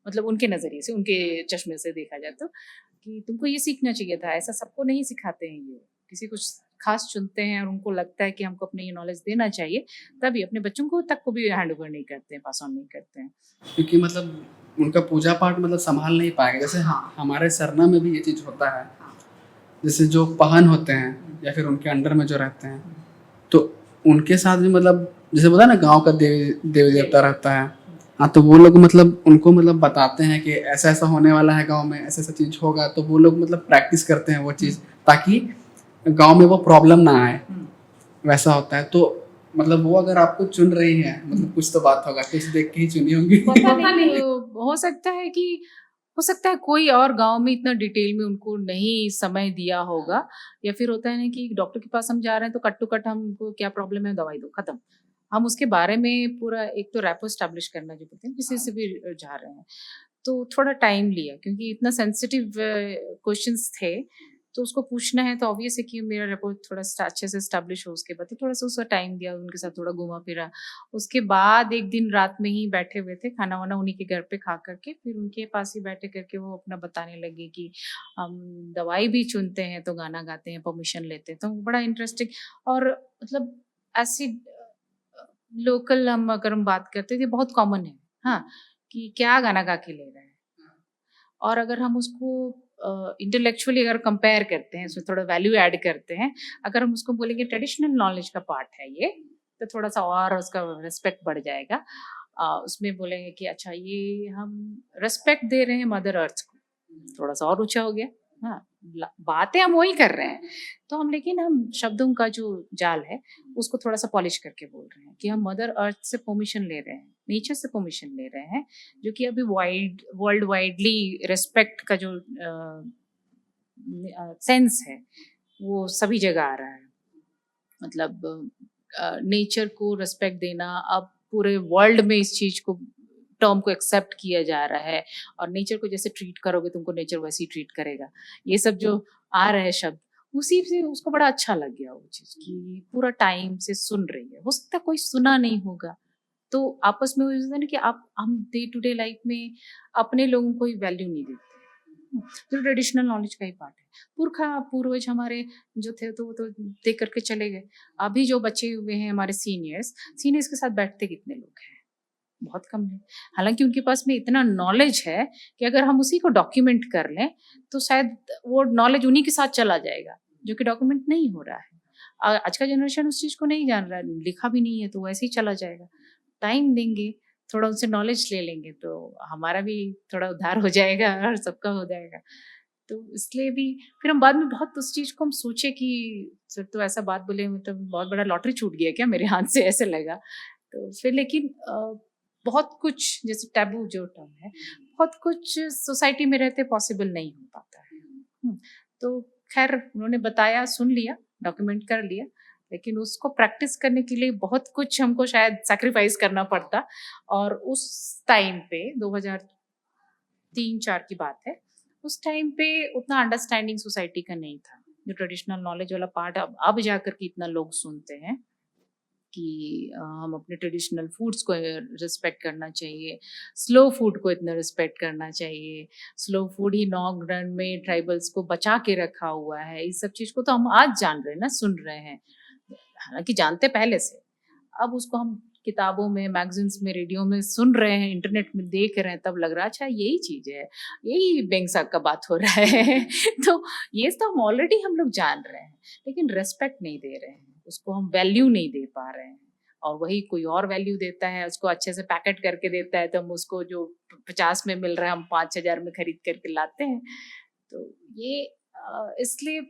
मतलब उनके नजरिए से, उनके चश्मे से देखा जाए तो, कि तुमको ये सीखना चाहिए था, ऐसा सबको नहीं सिखाते हैं, ये किसी कुछ खास चुनते हैं और उनको लगता है कि हमको अपने ये नॉलेज देना चाहिए, तभी अपने बच्चों को तक को भी हैंड ओवर नहीं करते हैं, पास ऑन नहीं करते हैं। क्योंकि मतलब उनका पूजा पाठ मतलब संभाल नहीं पाएंगे। जैसे हाँ, हमारे सरना में भी ये चीज़ होता है, जैसे जो पहन होते हैं या फिर उनके अंडर में जो रहते हैं, तो उनके साथ भी मतलब जैसे पता है ना गांव का देवी देवता रहता है, हाँ, तो वो लोग मतलब उनको मतलब बताते हैं कि ऐसा ऐसा होने वाला है गांव में, ऐसा ऐसा चीज़ होगा, तो वो लोग मतलब प्रैक्टिस करते हैं वो चीज़, ताकि गांव में वो प्रॉब्लम ना आए, वैसा होता है। तो मतलब वो अगर आपको चुन रही है, मतलब कुछ तो बात होगा, कुछ देख के ही चुनी होंगी। पता नहीं, हो सकता है कि, हो सकता है कोई और गांव में इतना डिटेल में उनको नहीं समय दिया होगा, या फिर होता है ना कि डॉक्टर के पास हम जा रहे हैं तो कट टू कट हमको क्या प्रॉब्लम है दवाई दो, खत्म। हम उसके बारे में पूरा एक तो रैपो स्टैब्लिश करना जो बोलते हैं, किसी से भी जा रहे हैं, तो थोड़ा टाइम लिया, क्योंकि इतना सेंसिटिव क्वेश्चंस थे, तो उसको पूछना है तो ऑब्वियस है कि मेरा रिपोर्ट थोड़ा अच्छे से स्टैब्लिश हो, उसके बाद तो थोड़ा सा उसका टाइम दिया, उनके साथ थोड़ा घूमा फिरा। उसके बाद एक दिन रात में ही बैठे हुए थे, खाना वाना उन्हीं के घर पे खा करके, फिर उनके पास ही बैठे करके वो अपना बताने लगे कि हम दवाई भी चुनते हैं तो गाना गाते हैं, परमिशन लेते हैं, तो बड़ा इंटरेस्टिंग। और मतलब ऐसी लोकल हम अगर हम बात करते हैं, बहुत कॉमन है, हाँ, कि क्या गाना गा के ले रहे हैं। और अगर हम उसको इंटेलेक्चुअली अगर कंपेयर करते हैं, उसमें थोड़ा वैल्यू ऐड करते हैं, अगर हम उसको बोलेंगे ट्रेडिशनल नॉलेज का पार्ट है ये, तो थोड़ा सा और उसका रिस्पेक्ट बढ़ जाएगा। उसमें बोलेंगे कि अच्छा ये हम रिस्पेक्ट दे रहे हैं मदर अर्थ को, थोड़ा सा और ऊंचा हो गया। हाँ, बातें हम वही कर रहे हैं, तो हम लेकिन हम शब्दों का जो जाल है उसको थोड़ा सा पॉलिश करके बोल रहे हैं कि हम मदर अर्थ से परमिशन ले रहे हैं, नेचर से परमिशन ले रहे हैं, जो कि अभी वर्ल्ड वाइडली रिस्पेक्ट का जो सेंस है वो सभी जगह आ रहा है। मतलब नेचर को रिस्पेक्ट देना अब पूरे वर्ल्ड में इस चीज को, टर्म को एक्सेप्ट किया जा रहा है, और नेचर को जैसे ट्रीट करोगे तुमको नेचर वैसे ही ट्रीट करेगा, ये सब जो आ रहे हैं शब्द, उसी से उसको बड़ा अच्छा लग गया वो चीज कि पूरा टाइम से सुन रही है। हो सकता है कोई सुना नहीं होगा, तो आपस में हो जाता है ना कि आप हम डे टू डे लाइफ में अपने लोगों को ही वैल्यू नहीं देते, जो ट्रेडिशनल नॉलेज का ही पार्ट है। पूर्वज हमारे जो थे तो वो तो दे करके चले गए। अभी जो बचे हुए हैं हमारे सीनियर्स के साथ बैठते कितने लोग हैं? बहुत कम है। हालाँकि उनके पास में इतना नॉलेज है कि अगर हम उसी को डॉक्यूमेंट कर लें, तो शायद वो नॉलेज उन्हीं के साथ चला जाएगा, जो कि डॉक्यूमेंट नहीं हो रहा है। आज का जनरेशन उस चीज़ को नहीं जान रहा है, लिखा भी नहीं है, तो वैसे ही चला जाएगा। टाइम देंगे, थोड़ा उनसे नॉलेज ले लेंगे, तो हमारा भी थोड़ा उद्धार हो जाएगा और सबका हो जाएगा। तो इसलिए भी फिर हम बाद में बहुत उस चीज़ को हम सोचे कि सर तो ऐसा बात बोले, मतलब बहुत बड़ा लॉटरी छूट गया क्या मेरे हाथ से, ऐसे लगा। तो फिर लेकिन बहुत कुछ जैसे टैबू जो टर्म है, बहुत कुछ सोसाइटी में रहते पॉसिबल नहीं हो पाता है। तो खैर उन्होंने बताया, सुन लिया, डॉक्यूमेंट कर लिया, लेकिन उसको प्रैक्टिस करने के लिए बहुत कुछ हमको शायद सैक्रिफाइस करना पड़ता। और उस टाइम पे 2003-4 की बात है, उस टाइम पे उतना अंडरस्टैंडिंग सोसाइटी का नहीं था। जो ट्रेडिशनल नॉलेज वाला पार्ट अब जाकर के इतना लोग सुनते हैं कि हम अपने ट्रेडिशनल फूड्स को रिस्पेक्ट करना चाहिए, स्लो फूड को इतना रिस्पेक्ट करना चाहिए। स्लो फूड ही लॉन्ग रन में ट्राइबल्स को बचा के रखा हुआ है। इस सब चीज़ को तो हम आज जान रहे हैं ना, सुन रहे हैं। हालाँकि जानते पहले से, अब उसको हम किताबों में, मैगज़ीन्स में, रेडियो में सुन रहे हैं, इंटरनेट में देख रहे हैं, तब लग रहा है अच्छा यही चीज़ है, यही बेंगसाक का बात हो रहा है। तो ये तो हम ऑलरेडी हम लोग जान रहे हैं, लेकिन रिस्पेक्ट नहीं दे रहे हैं, उसको हम वैल्यू नहीं दे पा रहे हैं। और वही कोई और वैल्यू देता है, उसको अच्छे से पैकेट करके देता है, तो हम उसको जो 50 में मिल रहा है, हम 5,000 में खरीद करके लाते हैं। तो ये इसलिए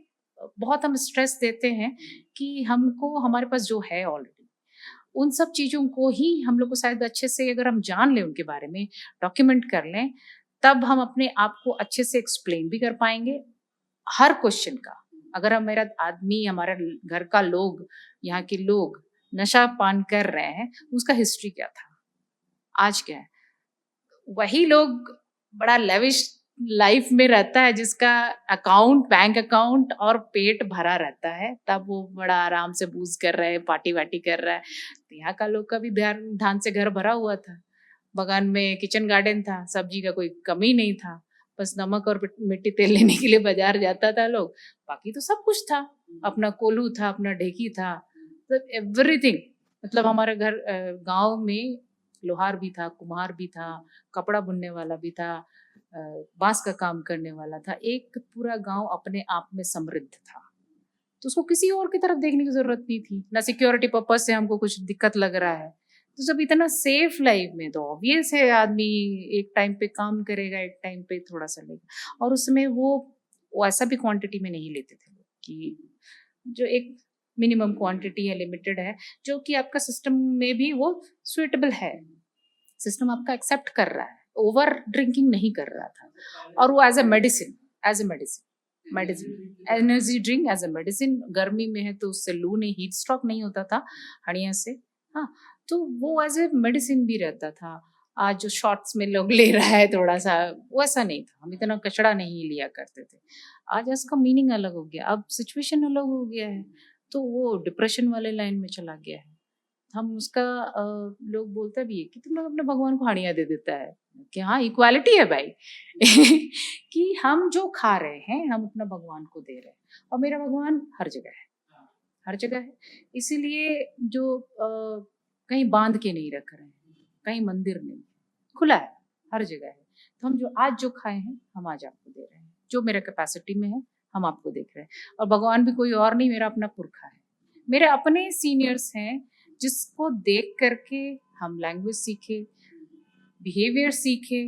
बहुत हम स्ट्रेस देते हैं कि हमको हमारे पास जो है ऑलरेडी, उन सब चीज़ों को ही हम लोग को शायद अच्छे से अगर हम जान लें, उनके बारे में डॉक्यूमेंट कर लें, तब हम अपने आप को अच्छे से एक्सप्लेन भी कर पाएँगे हर क्वेश्चन का। अगर हम मेरा आदमी, हमारा घर का लोग, यहाँ के लोग नशा पान कर रहे हैं, उसका हिस्ट्री क्या था? आज क्या है? वही लोग बड़ा लेविश लाइफ में रहता है, जिसका अकाउंट, बैंक अकाउंट और पेट भरा रहता है, तब वो बड़ा आराम से बूज़ कर रहा है, पार्टी-वार्टी कर रहा है। तो यहाँ का लोग का भी धान से घर भरा हुआ था। बगान में किचन गार्डन था, सब्जी का कोई कमी नहीं था। बस नमक और मिट्टी तेल लेने के लिए बाज़ार जाता था लोग, बाकी तो सब कुछ था। अपना कोल्हू था, अपना ढेकी था, मतलब एवरीथिंग। मतलब हमारे घर गाँव में लोहार भी था, कुम्हार भी था, कपड़ा बुनने वाला भी था, बाँस का काम करने वाला था। एक पूरा गाँव अपने आप में समृद्ध था। तो उसको किसी और की तरफ देखने की ज़रूरत नहीं थी। ना सिक्योरिटी पर्पज़ से हमको कुछ दिक्कत लग रहा है। तो जब इतना सेफ लाइफ में, तो ऑब्वियस है आदमी एक टाइम पे काम करेगा, एक टाइम पे थोड़ा-सा लेगा। और उसमें वो ऐसा भी क्वांटिटी में नहीं लेते थे लोग कि जो एक मिनिमम क्वांटिटी है, लिमिटेड है, जो कि आपका सिस्टम में भी वो सूटेबल है। सिस्टम आपका एक्सेप्ट कर रहा है, ओवर ड्रिंकिंग नहीं कर रहा था। और वो as a medicine, energy drink as a medicine. गर्मी में है तो उससे लू नहीं, हीट स्ट्रोक नहीं होता था हड़िया से। हाँ, तो वो एज ए मेडिसिन भी रहता था। आज जो शॉर्ट्स में लोग ले रहा है थोड़ा सा, वैसा नहीं था। हम इतना कचड़ा नहीं लिया करते थे। आज इसका मीनिंग अलग हो गया, अब सिचुएशन अलग हो गया है, तो वो डिप्रेशन वाले लाइन में चला गया है। हम उसका लोग बोलता भी है कि तुम लोग अपने भगवान को हाड़ियाँ दे देता है कि हाँ, इक्वालिटी है भाई। कि हम जो खा रहे हैं, हम अपना भगवान को दे रहे हैं, और मेरा भगवान हर जगह है, हर जगह है। इसीलिए जो कहीं बांध के नहीं रख रहे हैं, कहीं मंदिर नहीं, खुला है, हर जगह है। तो हम जो आज जो खाए हैं, हम आज आपको दे रहे हैं, जो मेरा कैपेसिटी में है, हम आपको देख रहे हैं। और भगवान भी कोई और नहीं, मेरा अपना पुरखा है, मेरे अपने सीनियर्स हैं, जिसको देख करके हम लैंग्वेज सीखे, बिहेवियर सीखे,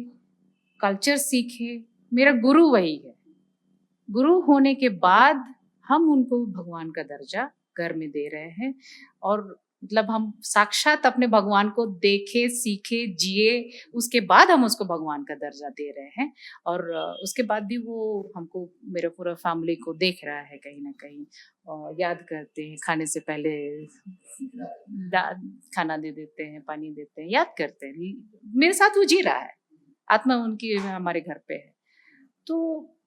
कल्चर सीखे। मेरा गुरु वही है। गुरु होने के बाद हम उनको भगवान का दर्जा घर में दे रहे हैं। और मतलब हम साक्षात अपने भगवान को देखे, सीखे, जिए, उसके बाद हम उसको भगवान का दर्जा दे रहे हैं। और उसके बाद भी वो हमको, मेरा पूरा फैमिली को देख रहा है कहीं ना कहीं, और याद करते हैं, खाने से पहले खाना दे देते हैं, पानी देते हैं, याद करते हैं। मेरे साथ वो जी रहा है, आत्मा उनकी हमारे घर पे है। तो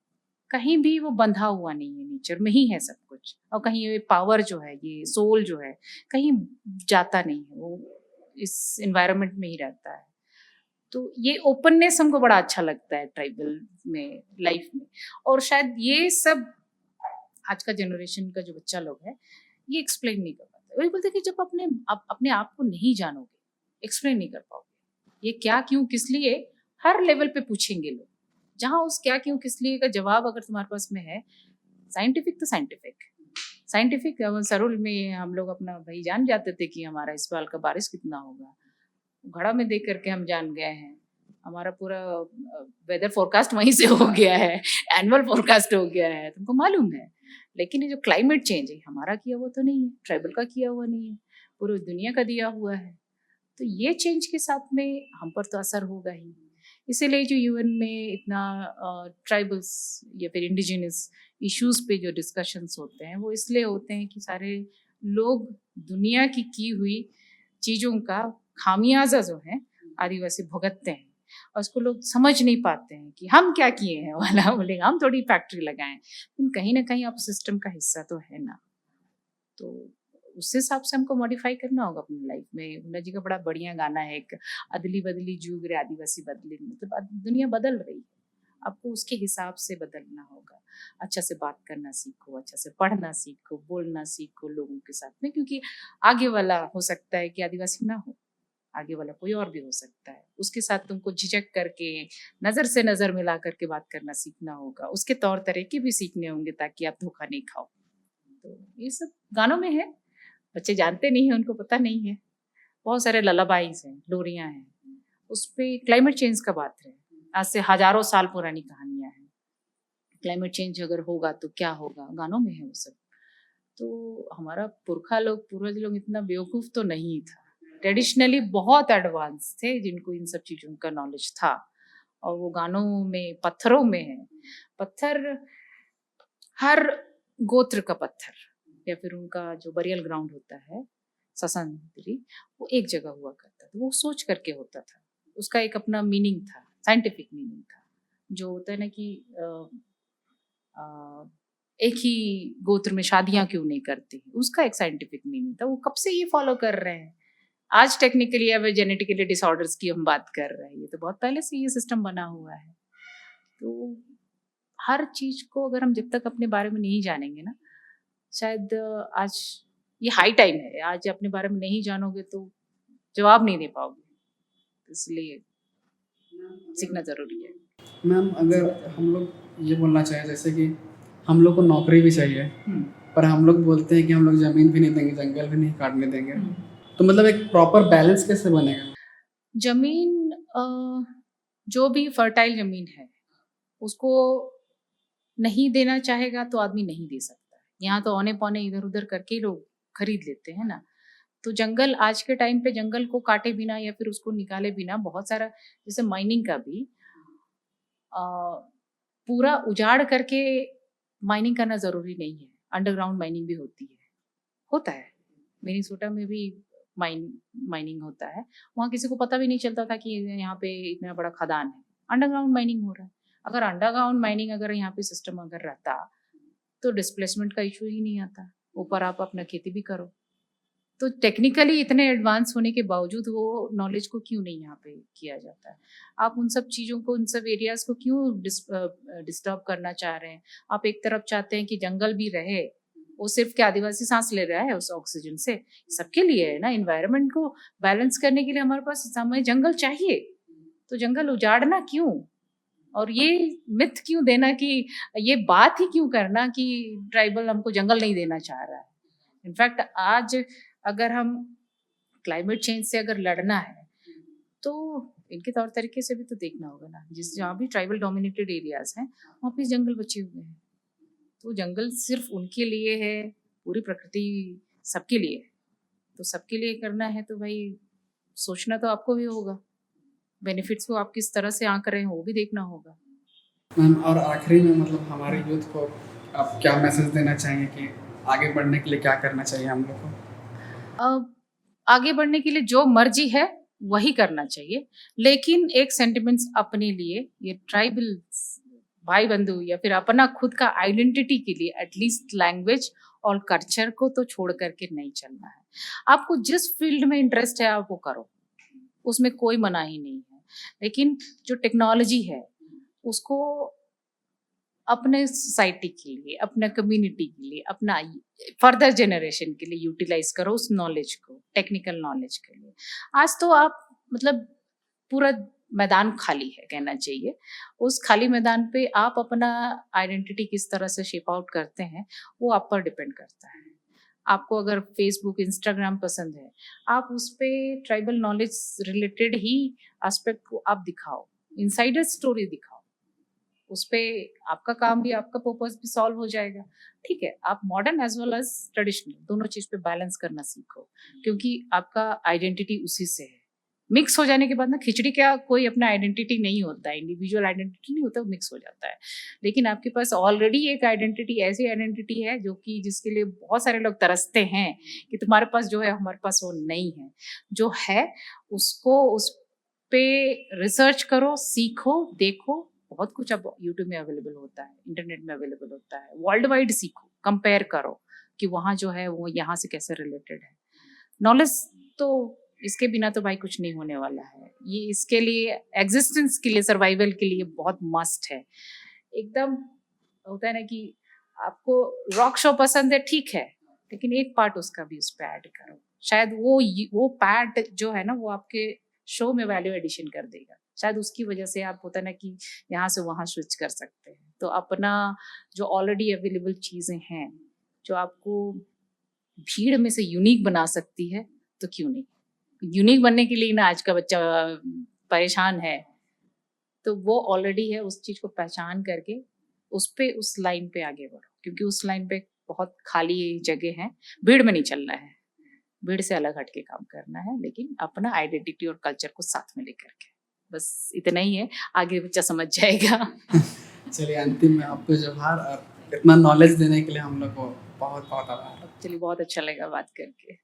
कहीं भी वो बंधा हुआ नहीं है, नेचर में ही है सब कुछ। और कहीं ये पावर जो है, ये सोल जो है, कहीं जाता नहीं है, वो इस एनवायरनमेंट में ही रहता है। तो ये ओपननेस हमको बड़ा अच्छा लगता है ट्राइबल में, लाइफ में। और शायद ये सब आज का जनरेशन का जो बच्चा लोग है ये एक्सप्लेन नहीं कर पाता। वही बोलते हैं कि जब अपने आप को नहीं जानोगे, एक्सप्लेन नहीं कर पाओगे ये क्या क्यों किस लिए, हर लेवल पे पूछेंगे लोग। जहाँ उस क्या क्यों किस लिए का जवाब अगर तुम्हारे पास में है, साइंटिफिक तो साइंटिफिक सरुल में हम लोग अपना भाई जान जाते थे कि हमारा इस साल का बारिश कितना होगा, घड़ा में देख करके हम जान गए हैं। हमारा पूरा वेदर फोरकास्ट वहीं से हो गया है, एनुअल फोरकास्ट हो गया है, तुमको मालूम है। लेकिन ये जो क्लाइमेट चेंज है हमारा किया हुआ तो नहीं है, ट्राइबल का किया हुआ नहीं है, पूरी दुनिया का दिया हुआ है। तो ये चेंज के साथ में हम पर तो असर होगा ही। इसीलिए जो यूएन में इतना ट्राइबल्स या फिर इंडिजिनस इश्यूज पे जो डिस्कशंस होते हैं वो इसलिए होते हैं कि सारे लोग दुनिया की हुई चीज़ों का खामियाजा जो है आदिवासी भुगतते हैं, और उसको लोग समझ नहीं पाते हैं कि हम क्या किए हैं। वाला बोलेगा हम थोड़ी फैक्ट्री लगाएं, लेकिन कहीं ना कहीं आप सिस्टम का हिस्सा तो है ना। तो उस हिसाब से हमको मॉडिफाई करना होगा अपनी लाइफ में। मुन्ना जी का बड़ा बढ़िया गाना है एक, अदली बदली जुग रे आदिवासी बदली, मतलब दुनिया बदल रही है, आपको उसके हिसाब से बदलना होगा। अच्छा से बात करना सीखो, अच्छा से पढ़ना सीखो, बोलना सीखो लोगों के साथ में, क्योंकि आगे वाला हो सकता है कि आदिवासी ना हो, आगे वाला कोई और भी हो सकता है। उसके साथ तुमको झिझक करके नजर से नजर मिला करके बात करना सीखना होगा, उसके तौर तरीके भी सीखने होंगे ताकि आप धोखा नहीं खाओ। तो ये सब गानों में है, बच्चे जानते नहीं है, उनको पता नहीं है। बहुत सारे ललाबाइज हैं, लोरियां हैं, उस पर क्लाइमेट चेंज का बात है, आज से हजारों साल पुरानी कहानियां हैं। क्लाइमेट चेंज अगर होगा तो क्या होगा, गानों में है वो सब। तो हमारा पुरखा लोग, पूर्वज लोग इतना बेवकूफ तो नहीं था, ट्रेडिशनली बहुत एडवांस थे जिनको इन सब चीज़ों का नॉलेज था। और वो गानों में पत्थरों में है, पत्थर हर गोत्र का पत्थर या फिर उनका जो बरियल ग्राउंड होता है ससंतरी, वो एक जगह हुआ करता था, वो सोच करके होता था, उसका एक अपना मीनिंग था, साइंटिफिक मीनिंग था। जो होता है ना कि एक ही गोत्र में शादियां क्यों नहीं करते, उसका एक साइंटिफिक मीनिंग था। वो कब से ये फॉलो कर रहे हैं। आज टेक्निकली या जेनेटिकली डिसऑर्डर्स की हम बात कर रहे हैं, ये तो बहुत पहले से ये सिस्टम बना हुआ है। तो हर चीज को अगर हम जब तक अपने बारे में नहीं जानेंगे ना, शायद आज ये हाई टाइम है, आज अपने बारे में नहीं जानोगे तो जवाब नहीं दे पाओगे, इसलिए सीखना जरूरी है। मैम अगर हम लोग ये बोलना चाहें जैसे कि हम लोग को नौकरी भी चाहिए, पर हम लोग बोलते हैं कि हम लोग ज़मीन भी नहीं देंगे, जंगल भी नहीं काटने देंगे, तो मतलब एक प्रॉपर बैलेंस कैसे बनेगा? जमीन जो भी फर्टाइल जमीन है उसको नहीं देना चाहेगा तो आदमी नहीं दे सकता। यहाँ तो औने पौने इधर उधर करके लोग खरीद लेते हैं ना। तो जंगल आज के टाइम पे जंगल को काटे बिना या फिर उसको निकाले बिना बहुत सारा, जैसे माइनिंग का भी पूरा उजाड़ करके माइनिंग करना ज़रूरी नहीं है, अंडरग्राउंड माइनिंग भी होता है। मिनीसोटा में भी माइनिंग होता है, वहाँ किसी को पता भी नहीं चलता था कि यहाँ पे इतना बड़ा खदान है, अंडरग्राउंड माइनिंग हो रहा है। अगर अंडरग्राउंड माइनिंग अगर यहाँ पे सिस्टम अगर रहता तो डिस्प्लेसमेंट का इशू ही नहीं आता, ऊपर आप अपना खेती भी करो। तो टेक्निकली इतने एडवांस होने के बावजूद वो नॉलेज को क्यों नहीं यहाँ पे किया जाता है? आप उन सब चीज़ों को, उन सब एरियाज को क्यों डिस्टर्ब करना चाह रहे हैं? आप एक तरफ चाहते हैं कि जंगल भी रहे, वो सिर्फ क्या आदिवासी सांस ले रहा है उस ऑक्सीजन से, सबके लिए है ना। इन्वायरमेंट को बैलेंस करने के लिए हमारे पास समय जंगल चाहिए, तो जंगल उजाड़ना क्यों? और ये मिथ क्यों देना कि ये बात ही क्यों करना कि ट्राइबल हमको जंगल नहीं देना चाह रहा है। इनफैक्ट आज अगर हम क्लाइमेट चेंज से अगर लड़ना है तो इनके तौर तरीके से भी तो देखना होगा ना। जहाँ भी ट्राइबल डोमिनेटेड एरियाज हैं वहाँ पे जंगल बचे हुए हैं, तो जंगल सिर्फ उनके लिए है, पूरी प्रकृति सबके लिए है। तो सबके लिए करना है तो भाई सोचना तो आपको भी होगा, बेनिफिट्स को आप किस तरह से आंक रहे हैं वो भी देखना होगा। मैम और आखिरी में मतलब हमारे यूथ को आप क्या मैसेज देना चाहेंगे कि आगे बढ़ने के लिए क्या करना चाहिए हम लोग को? आगे बढ़ने के लिए जो मर्जी है वही करना चाहिए, लेकिन एक सेंटिमेंट्स अपने लिए, ये ट्राइबल भाई बंधु या फिर अपना खुद का आइडेंटिटी के लिए एटलीस्ट लैंग्वेज और कल्चर को तो छोड़ करके नहीं चलना है। आपको जिस फील्ड में इंटरेस्ट है आप वो करो, उसमें कोई मनाही नहीं है। लेकिन जो टेक्नोलॉजी है उसको अपने सोसाइटी के लिए, अपना कम्युनिटी के लिए, अपना फर्दर जनरेशन के लिए यूटिलाइज करो उस नॉलेज को, टेक्निकल नॉलेज के लिए। आज तो आप मतलब पूरा मैदान खाली है कहना चाहिए। उस खाली मैदान पे आप अपना आइडेंटिटी किस तरह से शेप आउट करते हैं वो आप पर डिपेंड करता है। आपको अगर फेसबुक, इंस्टाग्राम पसंद है, आप उस पे ट्राइबल नॉलेज रिलेटेड ही एस्पेक्ट को आप दिखाओ, इनसाइडर स्टोरी दिखाओ। उस पे आपका काम भी, आपका पर्पस भी सॉल्व हो जाएगा। ठीक है, आप modern as well as traditional दोनों चीज पे बैलेंस करना सीखो, क्योंकि आपका आइडेंटिटी उसी से है। मिक्स हो जाने के बाद ना खिचड़ी का कोई अपना आइडेंटिटी नहीं होता है, इंडिविजुअल आइडेंटिटी नहीं होता, मिक्स हो जाता है। लेकिन आपके पास ऑलरेडी एक आइडेंटिटी, ऐसी आइडेंटिटी है जो कि जिसके लिए बहुत सारे लोग तरसते हैं कि तुम्हारे पास जो है हमारे पास वो नहीं है। जो है उसको उस पे रिसर्च करो, सीखो, देखो। बहुत कुछ अब यूट्यूब में अवेलेबल होता है, इंटरनेट में अवेलेबल होता है। वर्ल्ड वाइड सीखो, कंपेयर करो कि वहाँ जो है वो यहाँ से कैसे रिलेटेड है। नॉलेज तो इसके बिना तो भाई कुछ नहीं होने वाला है। ये इसके लिए एग्जिस्टेंस के लिए, सर्वाइवल के लिए बहुत मस्ट है। एकदम होता है ना कि आपको रॉक शो पसंद है, ठीक है, लेकिन एक पार्ट उसका भी उस पर ऐड करो। शायद वो पार्ट जो है ना वो आपके शो में वैल्यू एडिशन कर देगा। शायद उसकी वजह से आप होता है ना कि यहाँ से वहाँ स्विच कर सकते हैं। तो अपना जो ऑलरेडी अवेलेबल चीज़ें हैं जो आपको भीड़ में से यूनिक बना सकती है, तो क्यों नहीं। यूनिक बनने के लिए ना आज का बच्चा परेशान है, तो वो ऑलरेडी है, उस चीज़ को पहचान करके उस लाइन पे आगे बढ़ो, क्योंकि उस लाइन पे बहुत खाली जगह है। भीड़ में नहीं चलना है, भीड़ से अलग हट के काम करना है, लेकिन अपना आइडेंटिटी और कल्चर को साथ में लेकर के। बस इतना ही है, आगे बच्चा समझ जाएगा। चलिए, अंतिम में आपको जोहार और इतना नॉलेज देने के लिए हम लोग को बहुत बहुत आभार। चलिए, बहुत अच्छा लगा बात करके।